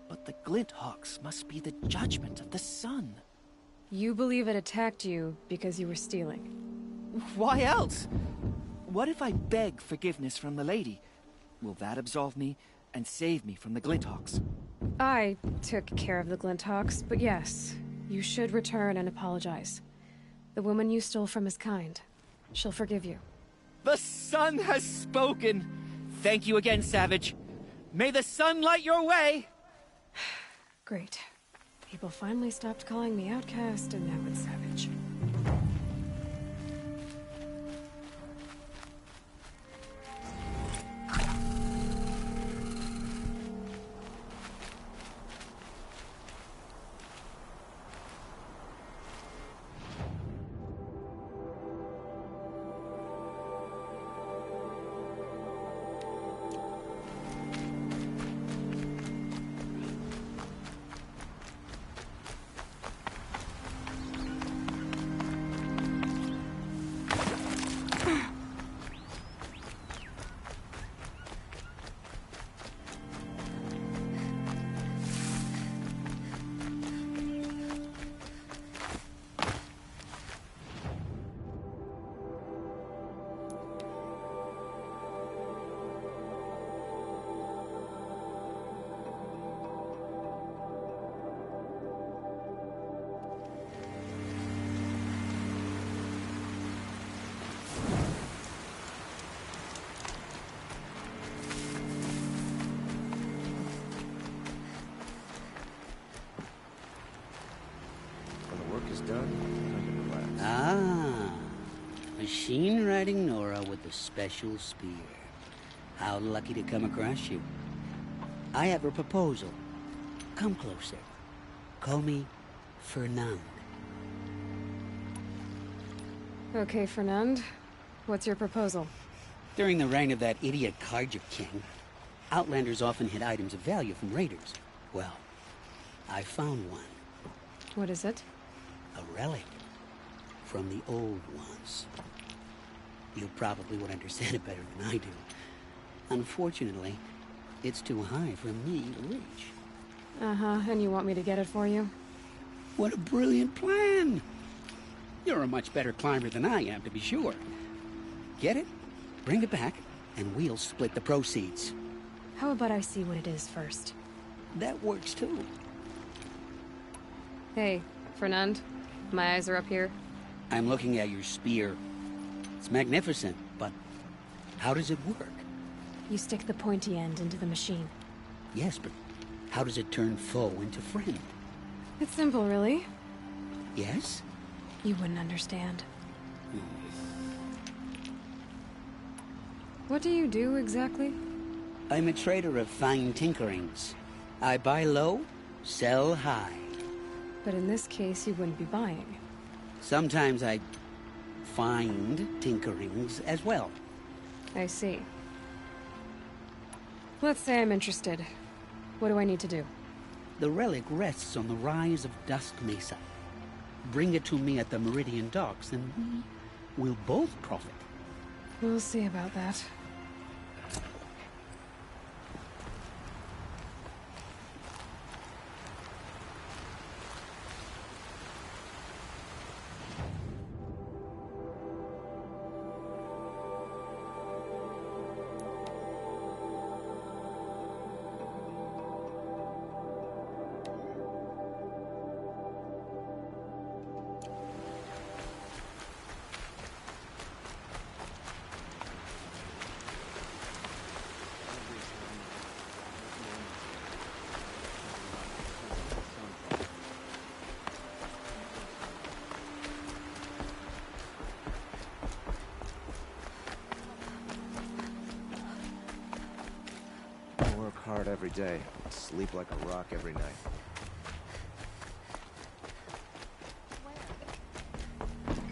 But the Glinthawks must be the judgment of the sun. You believe it attacked you because you were stealing? Why else? What if I beg forgiveness from the lady? Will that absolve me and save me from the Glinthawks? I took care of the Glinthawks, but yes, you should return and apologize. The woman you stole from is kind. She'll forgive you. The sun has spoken! Thank you again, Savage. May the sun light your way! Great. People finally stopped calling me outcast, and now it's Savage. Machine riding Nora with a special spear. How lucky to come across you. I have a proposal. Come closer. Call me Fernand. Okay, Fernand. What's your proposal? During the reign of that idiot Carja King, Outlanders often hid items of value from raiders. Well, I found one. What is it? A relic from the old ones. You probably would understand it better than I do. Unfortunately, it's too high for me to reach. Uh-huh, and you want me to get it for you? What a brilliant plan! You're a much better climber than I am, to be sure. Get it, bring it back, and we'll split the proceeds. How about I see what it is first? That works too. Hey, Fernand, my eyes are up here. I'm looking at your spear. It's magnificent, but how does it work? You stick the pointy end into the machine. Yes, but how does it turn foe into friend? It's simple, really. Yes? You wouldn't understand. What do you do exactly? I'm a trader of fine tinkerings. I buy low, sell high. But in this case, you wouldn't be buying. Sometimes I find tinkerings as well. I see. Let's say I'm interested. What do I need to do? The relic rests on the rise of Dusk Mesa. Bring it to me at the Meridian Docks, and we will both profit. We'll see about that. Work hard every day, sleep like a rock every night.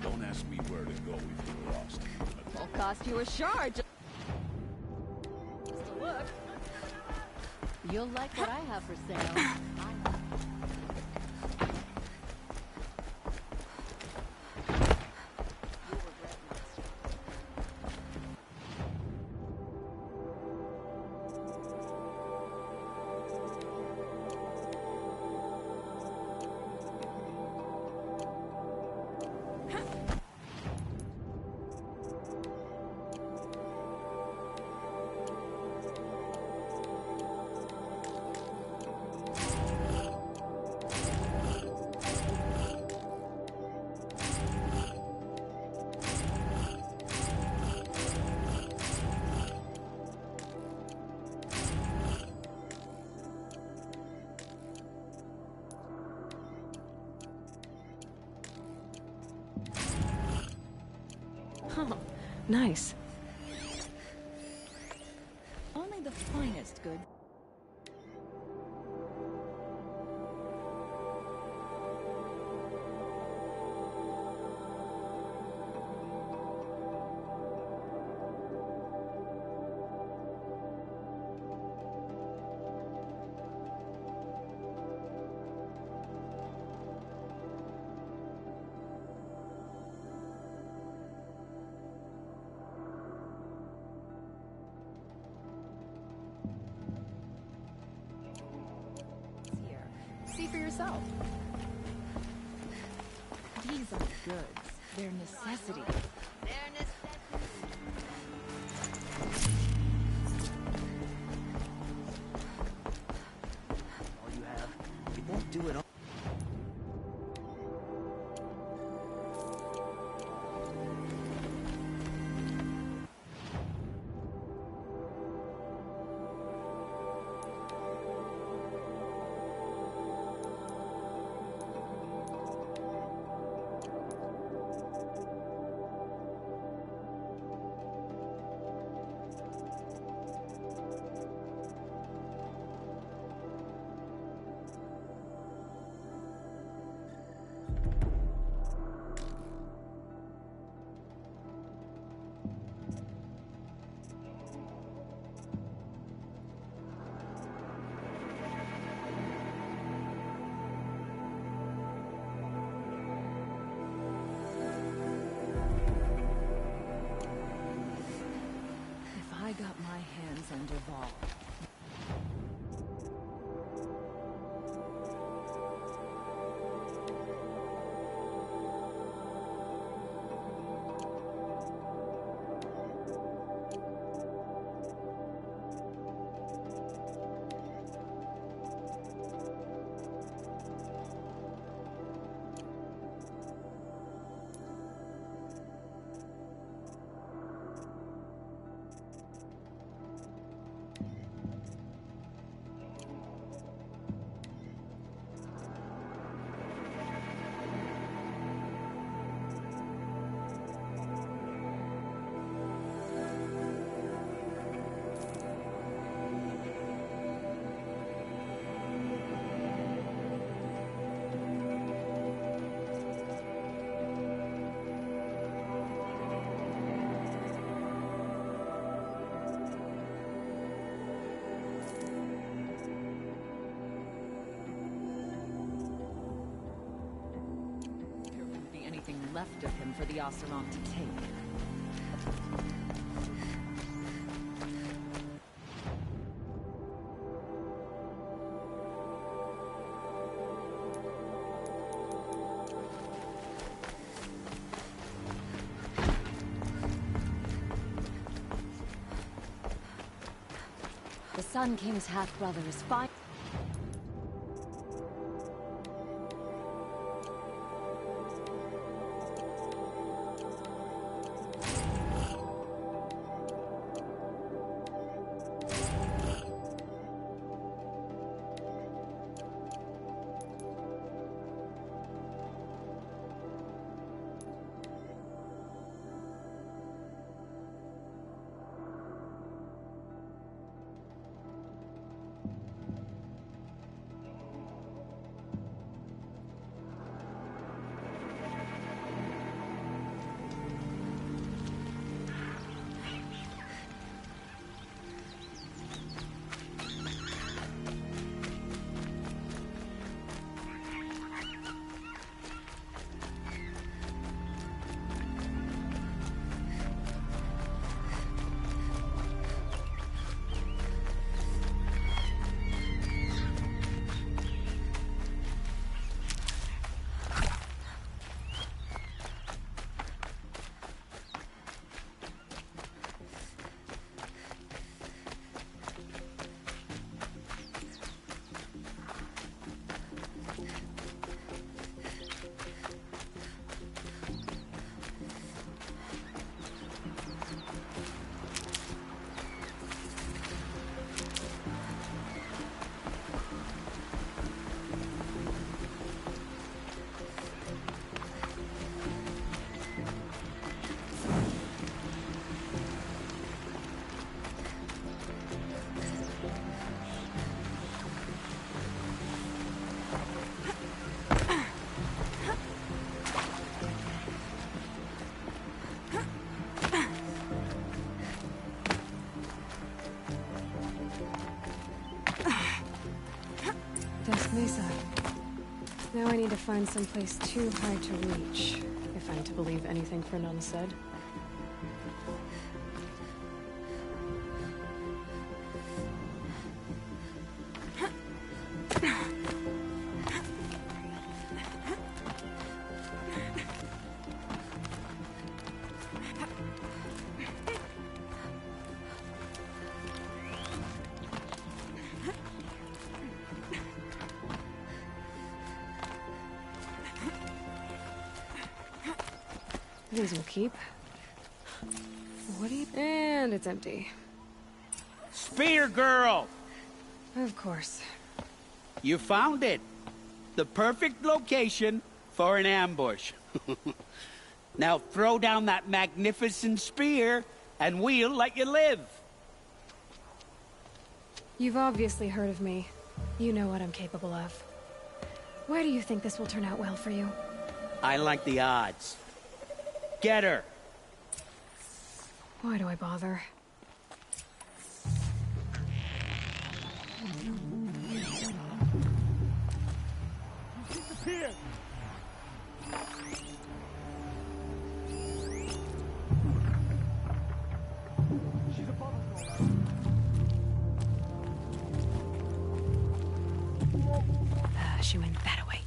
Don't ask me where to go if you're lost. Won't cost you a shard. Just a look. You'll like what I have for sale. Oh, nice. Only the finest good. See for yourself. These aren't goods. They're necessities. All you have, it won't do it all. If I got my hands on Duval. anything left of him for the Oseram to take. The Sun King's half-brother is fine. Mesa. Now I need to find someplace too high to reach, if I'm to believe anything Fernand said. These will keep. What do you... And it's empty. Spear girl! Of course. You found it. The perfect location for an ambush. Now throw down that magnificent spear, and we'll let you live. You've obviously heard of me. You know what I'm capable of. Why do you think this will turn out well for you? I like the odds. Get her! Why do I bother? Disappear! She's above us. She went that away.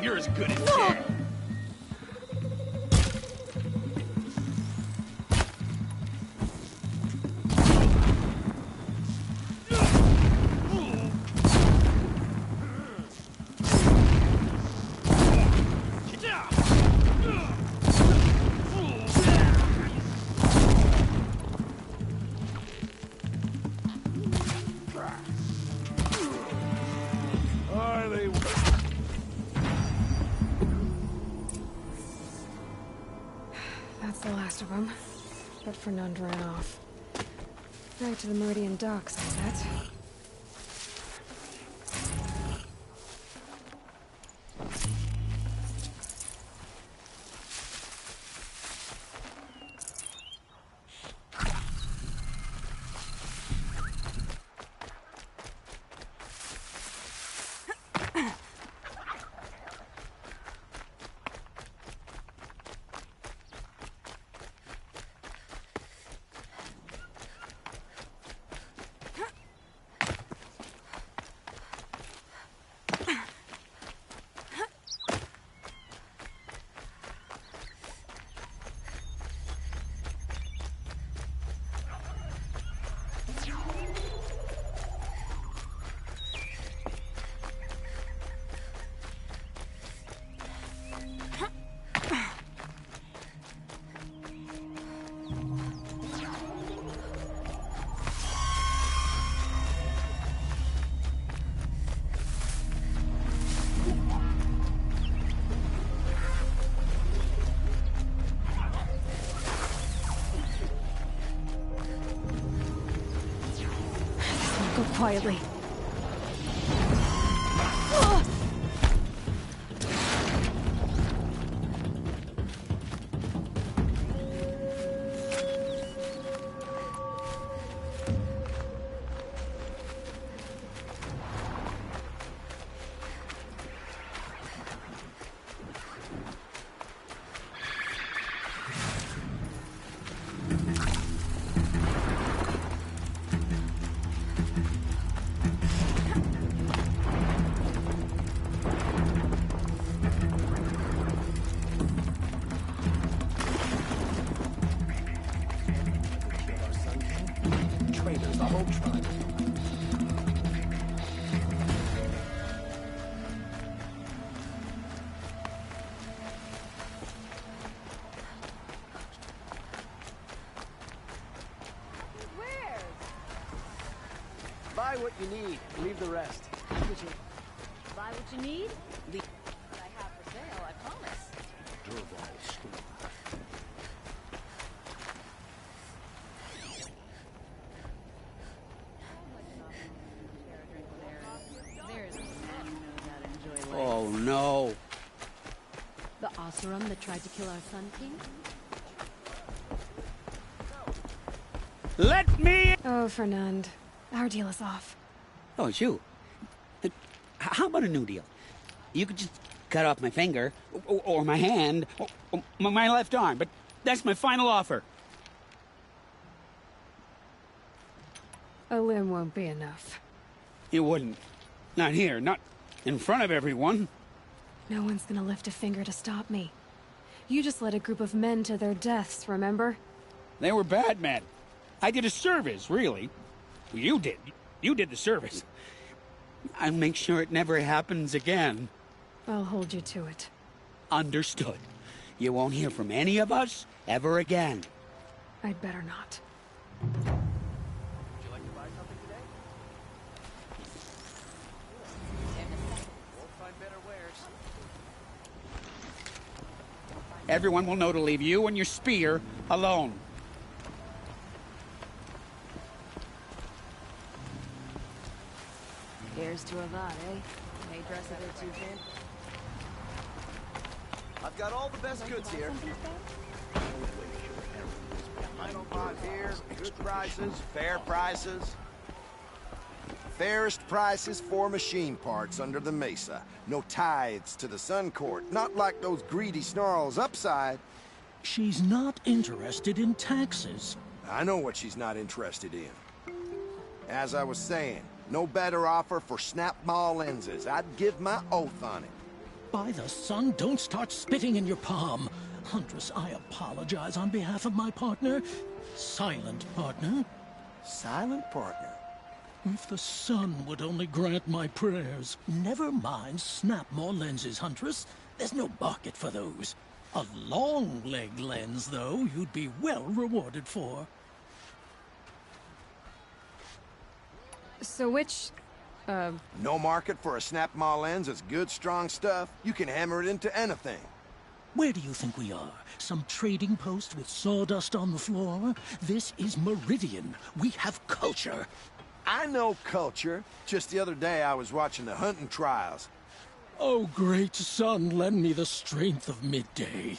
You're as good as dead. That's the last of them. But Fernand ran off. Right to the Meridian docks, I bet. Go quietly. Traitors, the whole tribe. Buy what you need, leave the rest. Buy what you need? Leave what I have for sale, I promise. Oh, no. The Oseram that tried to kill our Sun King? Let me... Oh, Fernand. Our deal is off. Oh, it's you. How about a new deal? You could just cut off my finger, or my hand, or my left arm, but that's my final offer. A limb won't be enough. You wouldn't. Not here, not in front of everyone. No one's gonna lift a finger to stop me. You just led a group of men to their deaths, remember? They were bad men. I did a service, really. Well, you did. You did the service. I'll make sure it never happens again. I'll hold you to it. Understood. You won't hear from any of us ever again. I'd better not. Would you like to buy something today? Won't find better wares. Everyone will know to leave you and your spear alone. Here's to Avad, eh? May dress a bit too thin. I've got all the best goods here. Final bond here, good prices, fair prices. Fairest prices for machine parts under the mesa. No tithes to the Sun Court, not like those greedy snarls upside. She's not interested in taxes. I know what she's not interested in. As I was saying, no better offer for snap-ball lenses. I'd give my oath on it. By the sun, don't start spitting in your palm. Huntress, I apologize on behalf of my partner. Silent partner. Silent partner? If the sun would only grant my prayers. Never mind snap more lenses, Huntress. There's no market for those. A long leg lens, though, you'd be well rewarded for. So which, No market for a Snapmaw lens is good, strong stuff. You can hammer it into anything. Where do you think we are? Some trading post with sawdust on the floor? This is Meridian. We have culture. I know culture. Just the other day I was watching the hunting trials. Oh, great sun, lend me the strength of midday.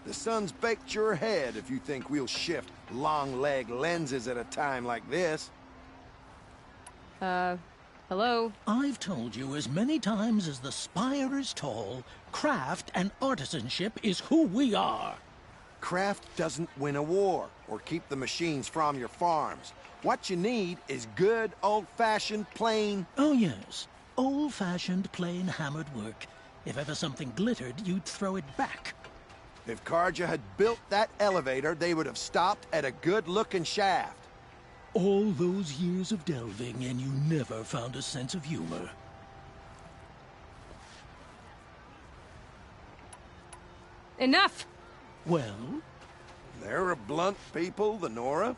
The sun's baked your head if you think we'll shift long leg lenses at a time like this. Hello? I've told you as many times as the spire is tall, craft and artisanship is who we are. Craft doesn't win a war or keep the machines from your farms. What you need is good, old-fashioned, plain... Oh, yes. Old-fashioned, plain hammered work. If ever something glittered, you'd throw it back. If Carja had built that elevator, they would have stopped at a good-looking shaft. All those years of delving, and you never found a sense of humor. Enough! Well? They're a blunt people, the Nora.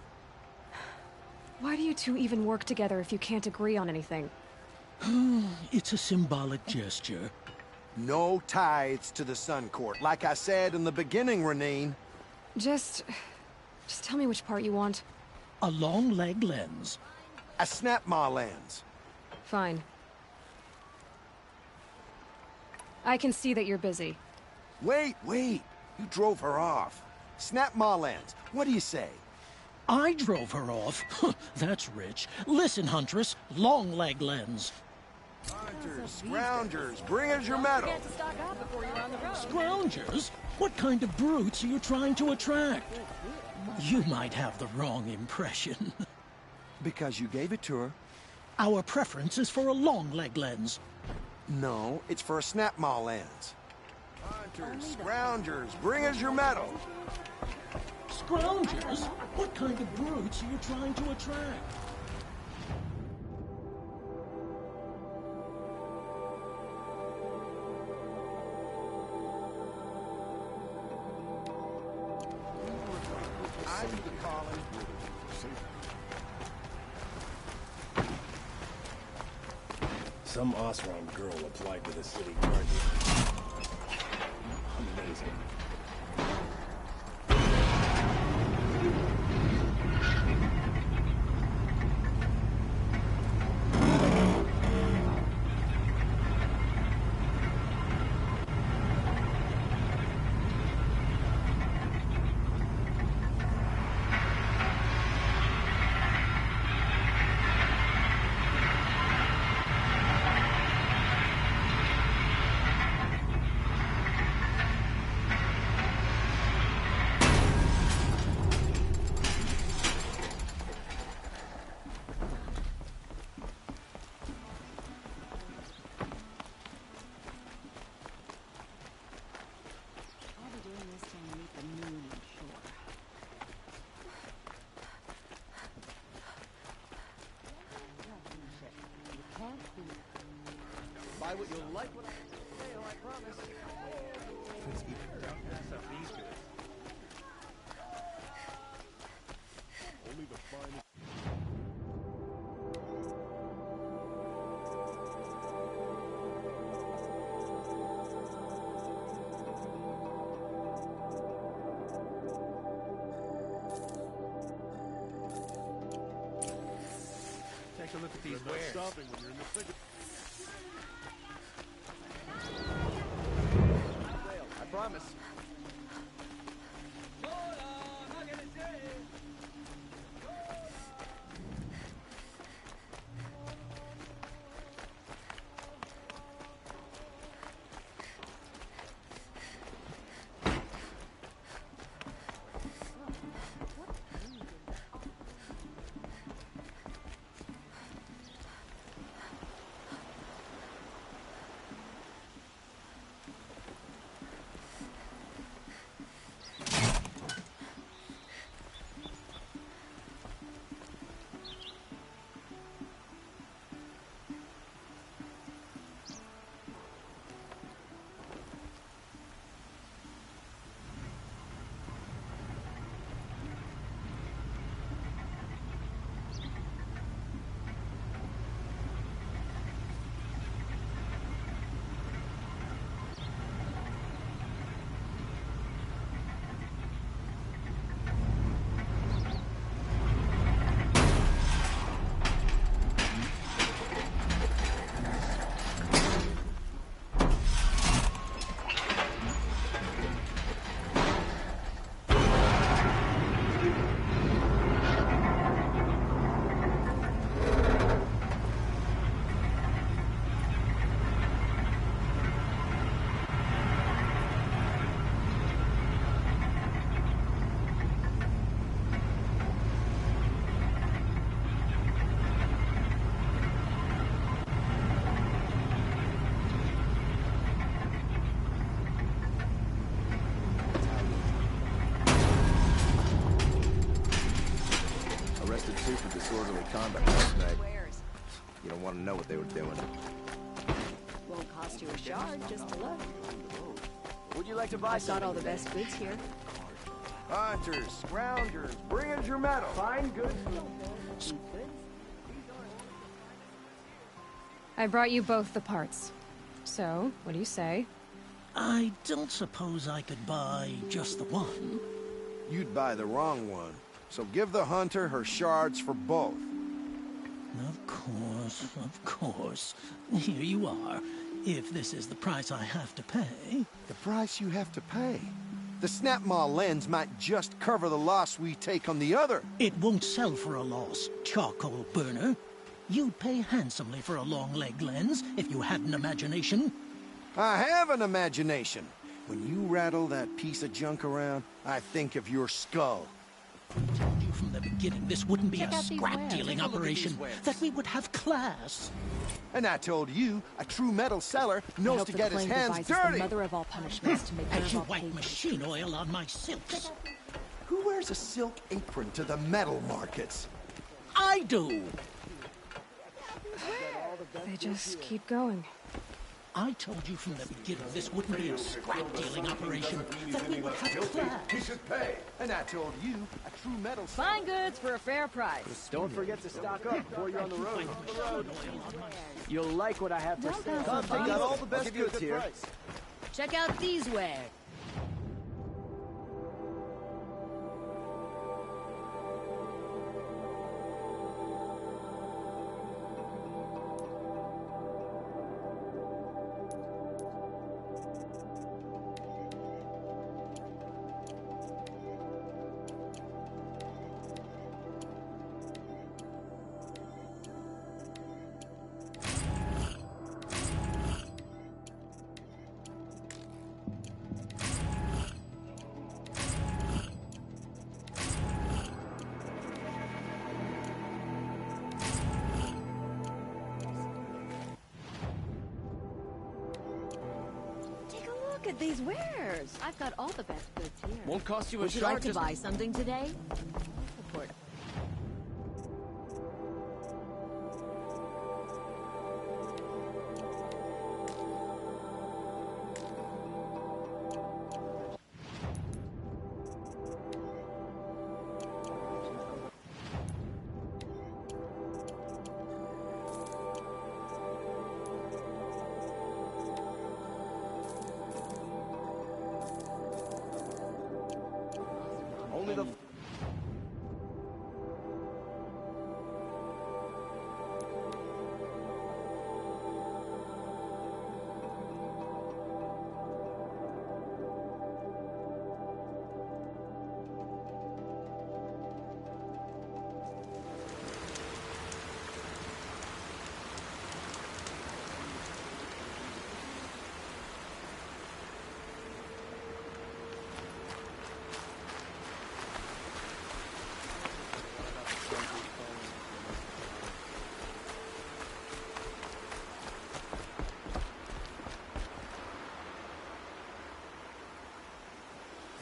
Why do you two even work together if you can't agree on anything? It's a symbolic gesture. No tithes to the Sun Court. Like I said in the beginning, Renine. Just tell me which part you want. A long leg lens. A Snapmaw lens. Fine. I can see that you're busy. Wait. You drove her off. Snapmaw lens. What do you say? I drove her off? That's rich. Listen, Huntress. Long leg lens. Hunters, scroungers, bring us your medal. Scroungers? What kind of brutes are you trying to attract? You might have the wrong impression. Because you gave it to her. Our preference is for a long leg lens. No, it's for a Snapmaw lens. Hunters, scroungers, bring us your medal. Scroungers? What kind of brutes are you trying to attract? I do the calling. Some Osram girl applied to the city guardian. Amazing. Buy what you like when I sale, I promise. Only the finest. Take a look at these They're not wares. stopping when you're in the thick of... I promise. You don't want to know what they were doing. Won't cost you a shard just to look. Would you like to buy I've got all the best goods here. Hunters, scroungers, bring us your metal. Fine goods. I brought you both the parts. So, what do you say? I don't suppose I could buy just the one. You'd buy the wrong one. So give the hunter her shards for both. Of course, of course. Here you are. If this is the price I have to pay... The price you have to pay? The Snapmaw lens might just cover the loss we take on the other. It won't sell for a loss, charcoal burner. You'd pay handsomely for a long-leg lens if you had an imagination. I have an imagination. When you rattle that piece of junk around, I think of your skull. I told you from the beginning this wouldn't be a scrap-dealing operation, that we would have class. And I told you, a true metal seller knows to get his hands dirty. The mother of all punishments to make As you wipe machine oil on my silks. Who wears a silk apron to the metal markets? I do! They just keep going. I told you from the beginning this wouldn't be a scrap-dealing operation, that we would have class. He should pay. And I told you, a true metal seller... Fine goods for a fair price. Don't forget to stock up before you're on the road. You'll like what I have for sale. Come, I got all the best goods here. Check out these wares. Look at these wares. I've got all the best goods here. Won't cost you a Would you shard like to just... buy something today? Report. Only the...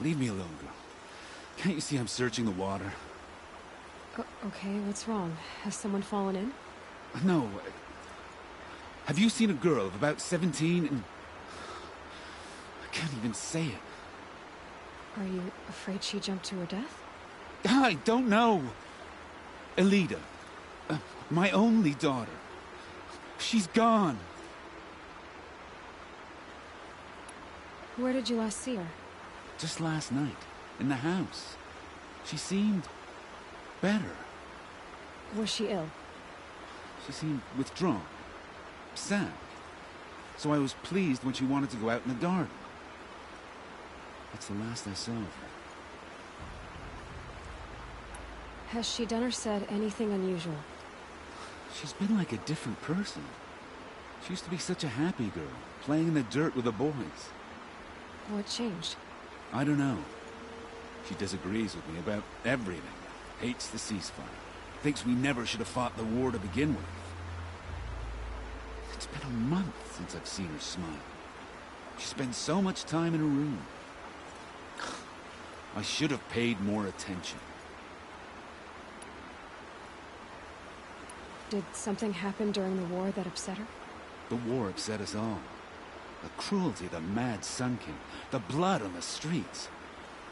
Leave me alone, girl. Can't you see I'm searching the water? Okay, what's wrong? Has someone fallen in? No. Have you seen a girl of about 17 and... I can't even say it. Are you afraid she jumped to her death? I don't know. Elida. My only daughter. She's gone. Where did you last see her? Just last night, in the house. She seemed... better. Was she ill? She seemed withdrawn. Sad. So I was pleased when she wanted to go out in the garden. That's the last I saw of her. Has she done or said anything unusual? She's been like a different person. She used to be such a happy girl, playing in the dirt with the boys. What changed? I don't know. She disagrees with me about everything. Hates the ceasefire. Thinks we never should have fought the war to begin with. It's been a month since I've seen her smile. She spends so much time in her room. I should have paid more attention. Did something happen during the war that upset her? The war upset us all. The cruelty of the mad Sun King, the blood on the streets.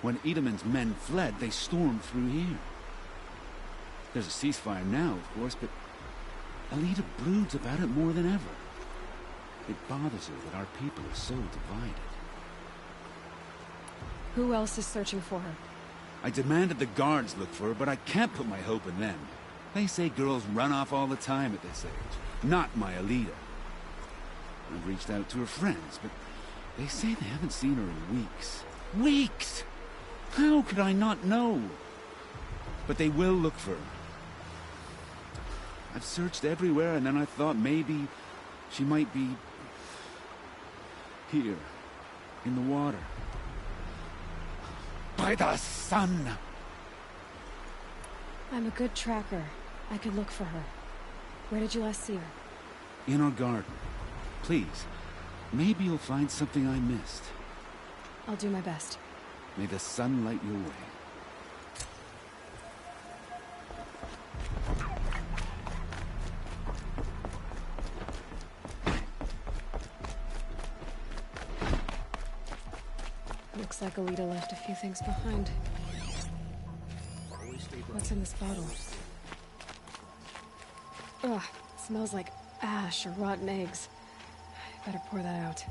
When Itaman's men fled, they stormed through here. There's a ceasefire now, of course, but Alita broods about it more than ever. It bothers her that our people are so divided. Who else is searching for her? I demanded the guards look for her, but I can't put my hope in them. They say girls run off all the time at this age. Not my Alita. I've reached out to her friends, but they say they haven't seen her in weeks. Weeks! How could I not know? But they will look for her. I've searched everywhere, and then I thought maybe she might be here, in the water. By the sun! I'm a good tracker. I could look for her. Where did you last see her? In our garden. Please, maybe you'll find something I missed. I'll do my best. May the sun light your way. Looks like Alita left a few things behind. What's in this bottle? Ugh, smells like ash or rotten eggs. I better pour that out.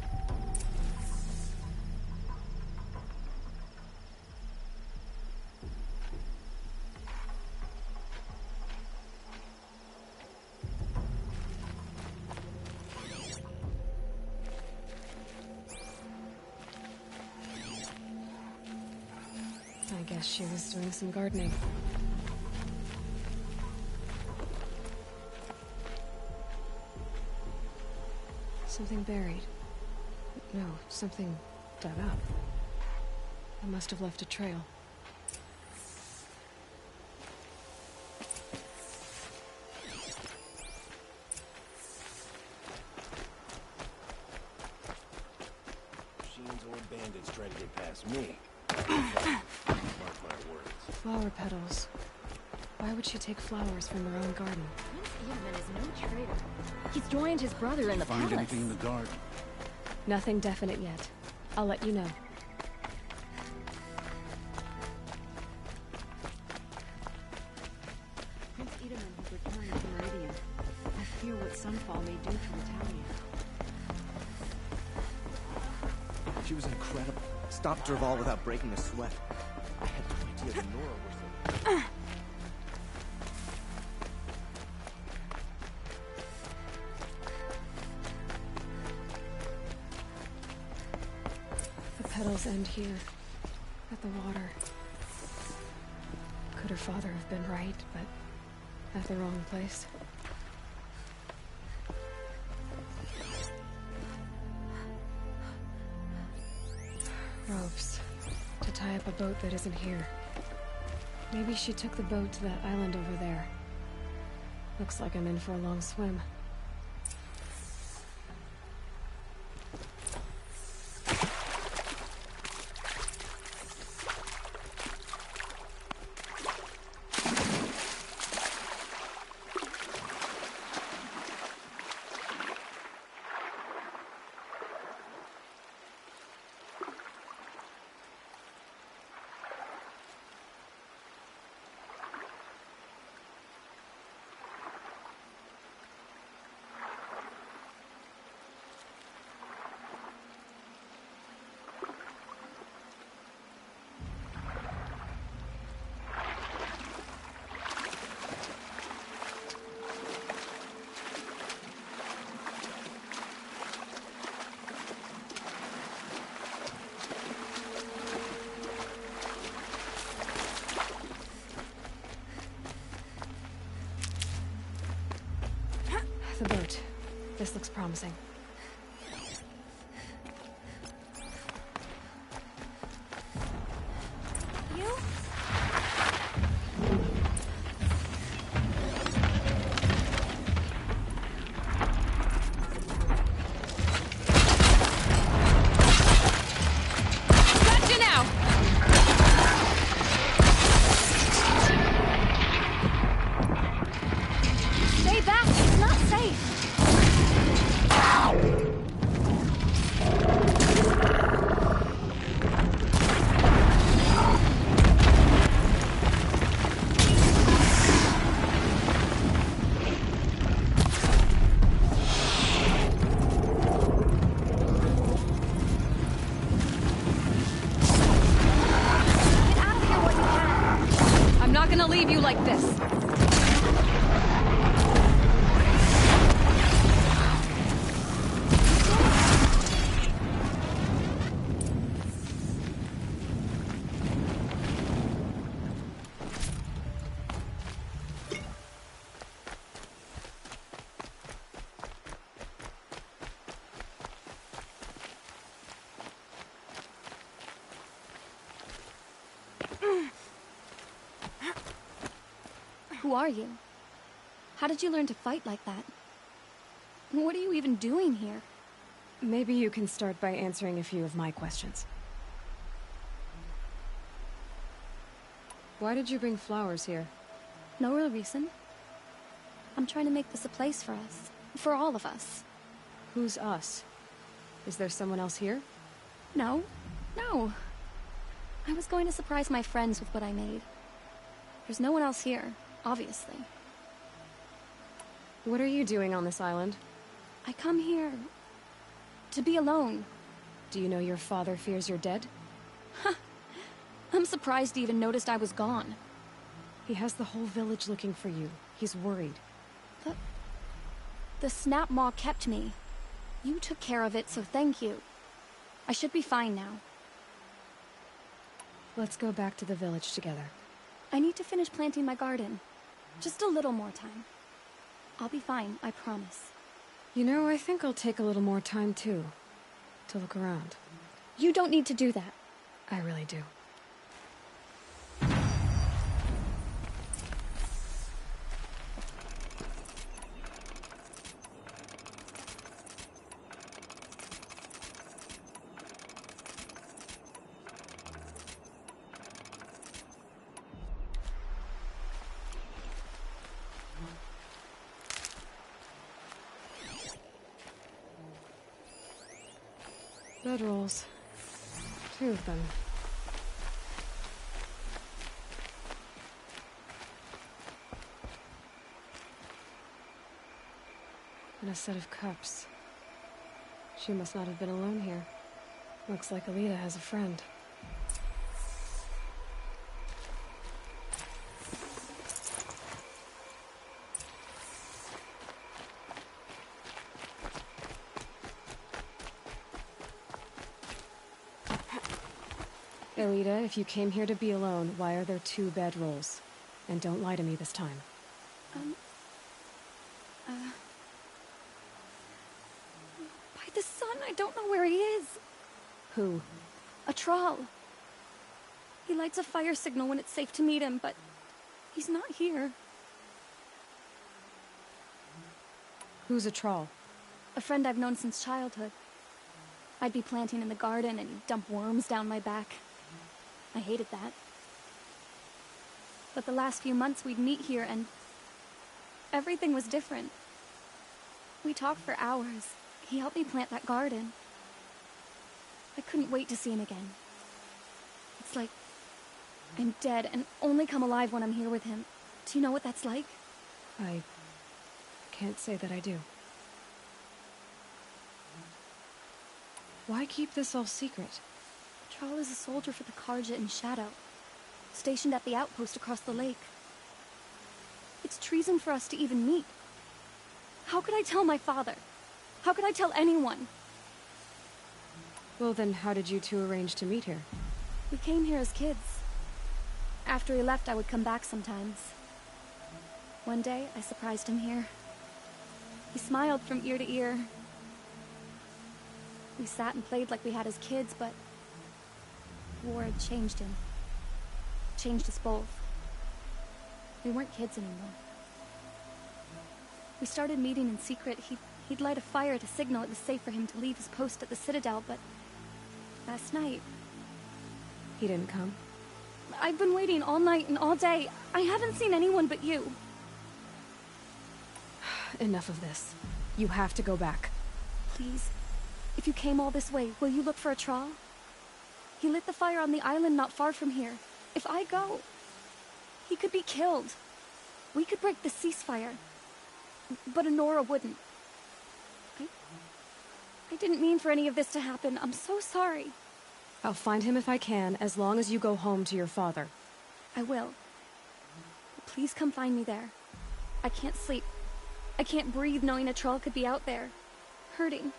I guess she was doing some gardening. Something buried. No, something dug up. I must have left a trail. Machines or bandits try to get past me. Mark my words. Flower petals. Why would she take flowers from her own garden? Prince Itaman is no traitor. He's joined his brother in the Find palace. anything in the garden? Nothing definite yet. I'll let you know. Prince Itaman has returned to Meridian. I fear what Sunfall may do to retaliate. She was incredible. Stopped Dervahl without breaking a sweat. I had no idea that Nora was so... The petals end here, at the water. Could her father have been right, but at the wrong place? Ropes. To tie up a boat that isn't here. Maybe she took the boat to that island over there. Looks like I'm in for a long swim. The boat. This looks promising. You? Gotcha now! Stay back! like this. Who are you? How did you learn to fight like that? What are you even doing here? Maybe you can start by answering a few of my questions. Why did you bring flowers here? No real reason. I'm trying to make this a place for us. For all of us. Who's us? Is there someone else here? No. No. I was going to surprise my friends with what I made. There's no one else here, obviously. What are you doing on this island? I come here to be alone. Do you know your father fears you're dead? I'm surprised he even noticed I was gone. He has the whole village looking for you. He's worried. The Snap Maw kept me. You took care of it, so thank you. I should be fine now. Let's go back to the village together. I need to finish planting my garden. Just a little more time. I'll be fine, I promise. You know, I think I'll take a little more time too. To look around. You don't need to do that. I really do. Bedrolls. 2 of them. And a set of cups. She must not have been alone here. Looks like Alita has a friend. Alita, if you came here to be alone, why are there 2 bedrolls? And don't lie to me this time. By the sun, I don't know where he is. Who? A Thrall. He lights a fire signal when it's safe to meet him, but he's not here. Who's a Thrall? A friend I've known since childhood. I'd be planting in the garden and he'd dump worms down my back. I hated that. But the last few months we'd meet here and everything was different. We talked for hours. He helped me plant that garden. I couldn't wait to see him again. It's like I'm dead and only come alive when I'm here with him. Do you know what that's like? I can't say that I do. Why keep this all secret? Thrall is a soldier for the Carja in Shadow, stationed at the outpost across the lake. It's treason for us to even meet. How could I tell my father? How could I tell anyone? Well then, how did you 2 arrange to meet here? We came here as kids. After he left, I would come back sometimes. One day, I surprised him here. He smiled from ear to ear. We sat and played like we had as kids, but war had changed him. Changed us both. We weren't kids anymore. We started meeting in secret. He'd light a fire to signal it was safe for him to leave his post at the Citadel, but last night... He didn't come? I've been waiting all night and all day. I haven't seen anyone but you. Enough of this. You have to go back. Please. If you came all this way, will you look for a Thrall? He lit the fire on the island not far from here. If I go, he could be killed. We could break the ceasefire. But Anora wouldn't. I didn't mean for any of this to happen. I'm so sorry. I'll find him if I can, as long as you go home to your father. I will. Please come find me there. I can't sleep. I can't breathe knowing a troll could be out there, hurting.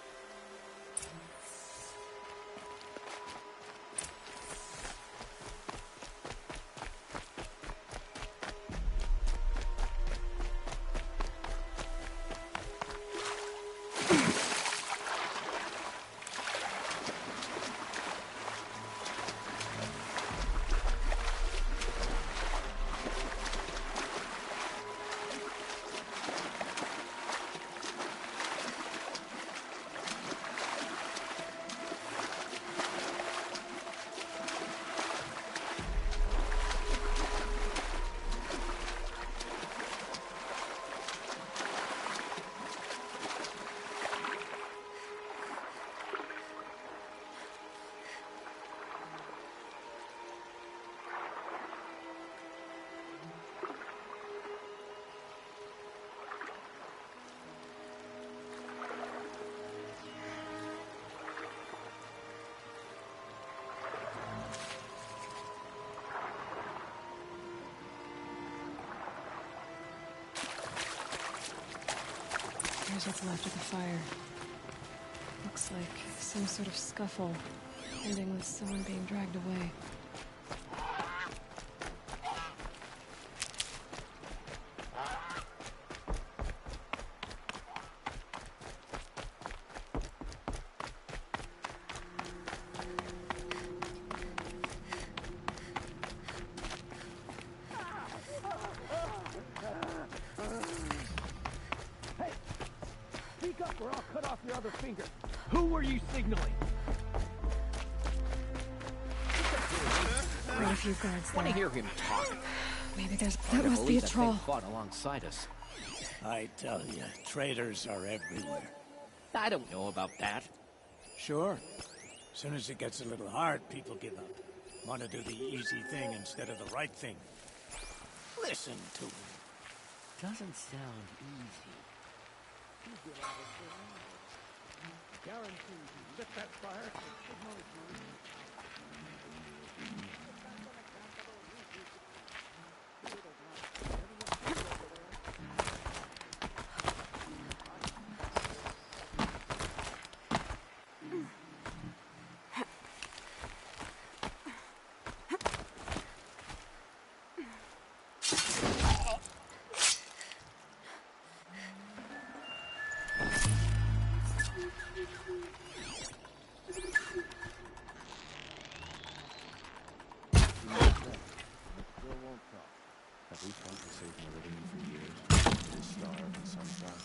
Here's what's left of the fire. Looks like some sort of scuffle, ending with someone being dragged away. Or I'll cut off your other finger. Who were you signaling? Quite a few guards there. Want to hear him talk? Maybe that must be a troll. Fought alongside us. I tell you, traitors are everywhere. I don't know about that. Sure. As soon as it gets a little hard, people give up. Want to do the easy thing instead of the right thing. Listen to him. Doesn't sound easy. Guaranteed you lit that fire. Have we fought to save Meridian for years? To starve and sunshine?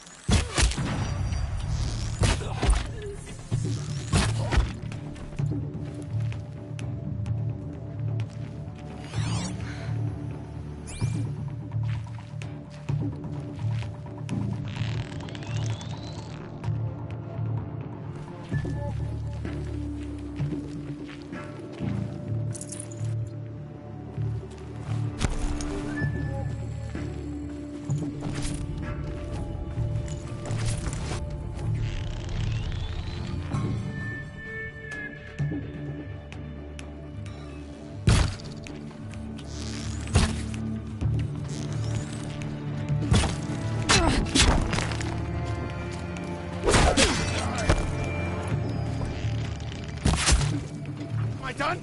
Done?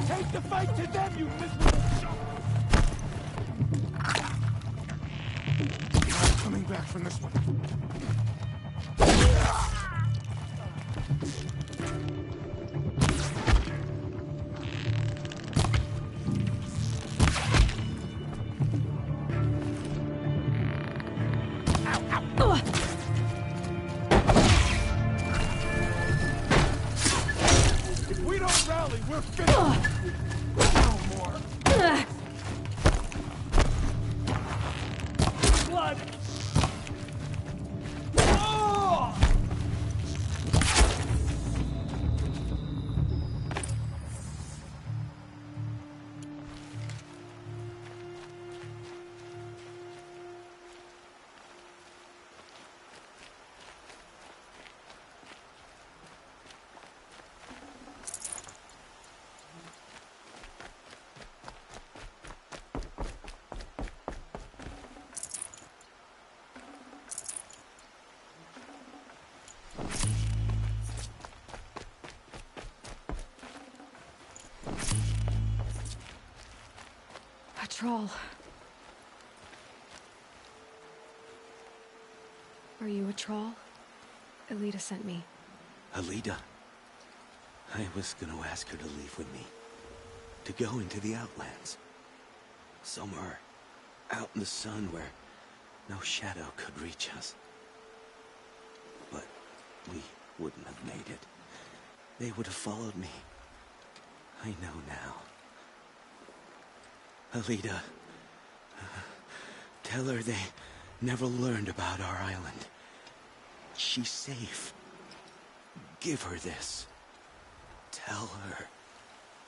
Take the fight to them, you miserable son! I'm coming back from this one. We're finished! No more! Blood! A troll. Are you a troll? Elita sent me. Alida? I was gonna ask her to leave with me. To go into the Outlands. Somewhere out in the sun where no shadow could reach us. But we wouldn't have made it. They would have followed me. I know now. Alida, tell her they never learned about our island. She's safe. Give her this. Tell her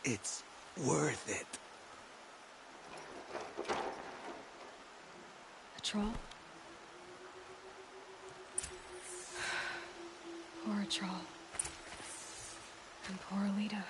it's worth it. A troll? Poor troll. And poor Alita.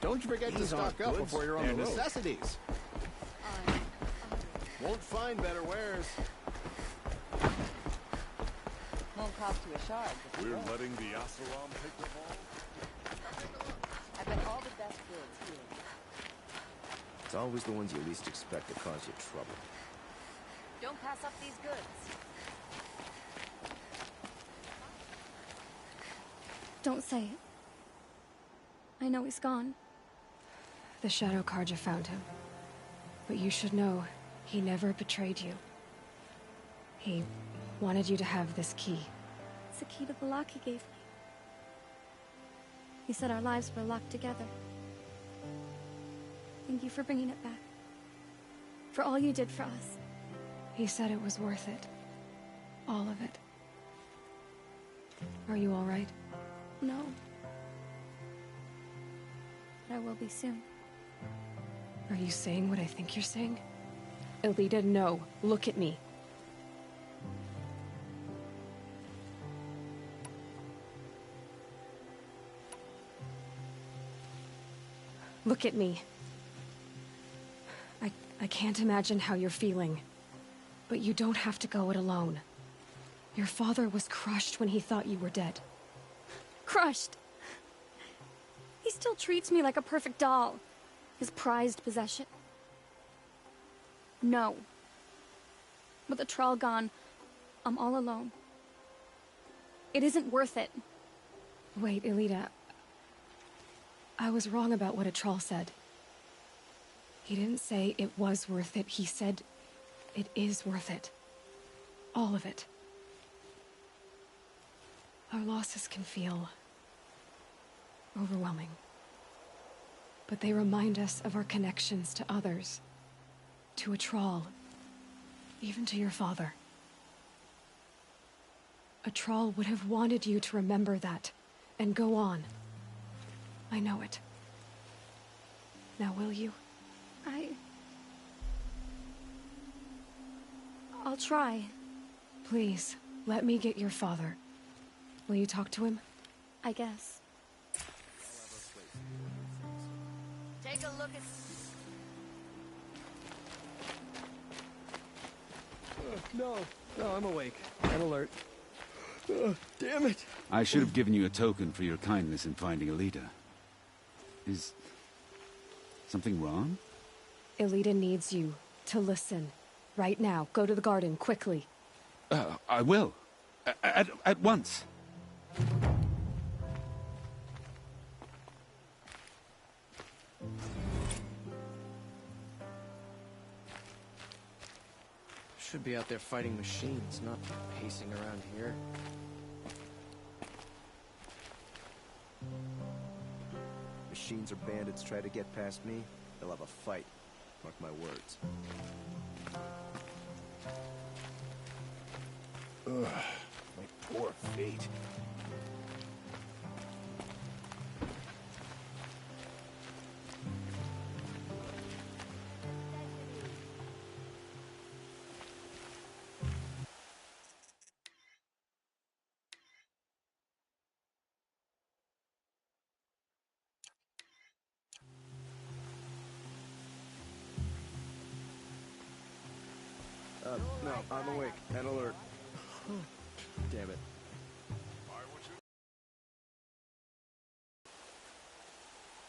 Don't you forget to stock up before you're on the road. Necessities. Won't find better wares. Won't cost you a shard. We're letting the Asaram take the ball? I bet all the best goods here. It's always the ones you least expect to cause you trouble. Don't pass up these goods. Don't say it. I know he's gone. The Shadow Carja found him. But you should know, he never betrayed you. He wanted you to have this key. It's the key to the lock he gave me. He said our lives were locked together. Thank you for bringing it back. For all you did for us. He said it was worth it. All of it. Are you all right? No. But I will be soon. Are you saying what I think you're saying? Elita, no. Look at me. Look at me. I can't imagine how you're feeling. But you don't have to go it alone. Your father was crushed when he thought you were dead. Crushed! He still treats me like a perfect doll. His prized possession. No. With the Thrall gone, I'm all alone. It isn't worth it. Wait, Elita. I was wrong about what a Thrall said. He didn't say it was worth it. He said it is worth it. All of it. Our losses can feel overwhelming. But they remind us of our connections to others. To a Thrall. Even to your father. A Thrall would have wanted you to remember that, and go on. I know it. Now will you? I'll try. Please, let me get your father. Will you talk to him? I guess. Take a look at... No, I'm awake and alert. Damn it! I should have given you a token for your kindness in finding Elita. Is something wrong? Elita needs you to listen. Right now. Go to the garden, quickly. I will. At once. Should be out there fighting machines, not pacing around here. Machines or bandits try to get past me, they'll have a fight. Mark my words. Ugh, my poor feet. No, I'm awake and alert. Damn it.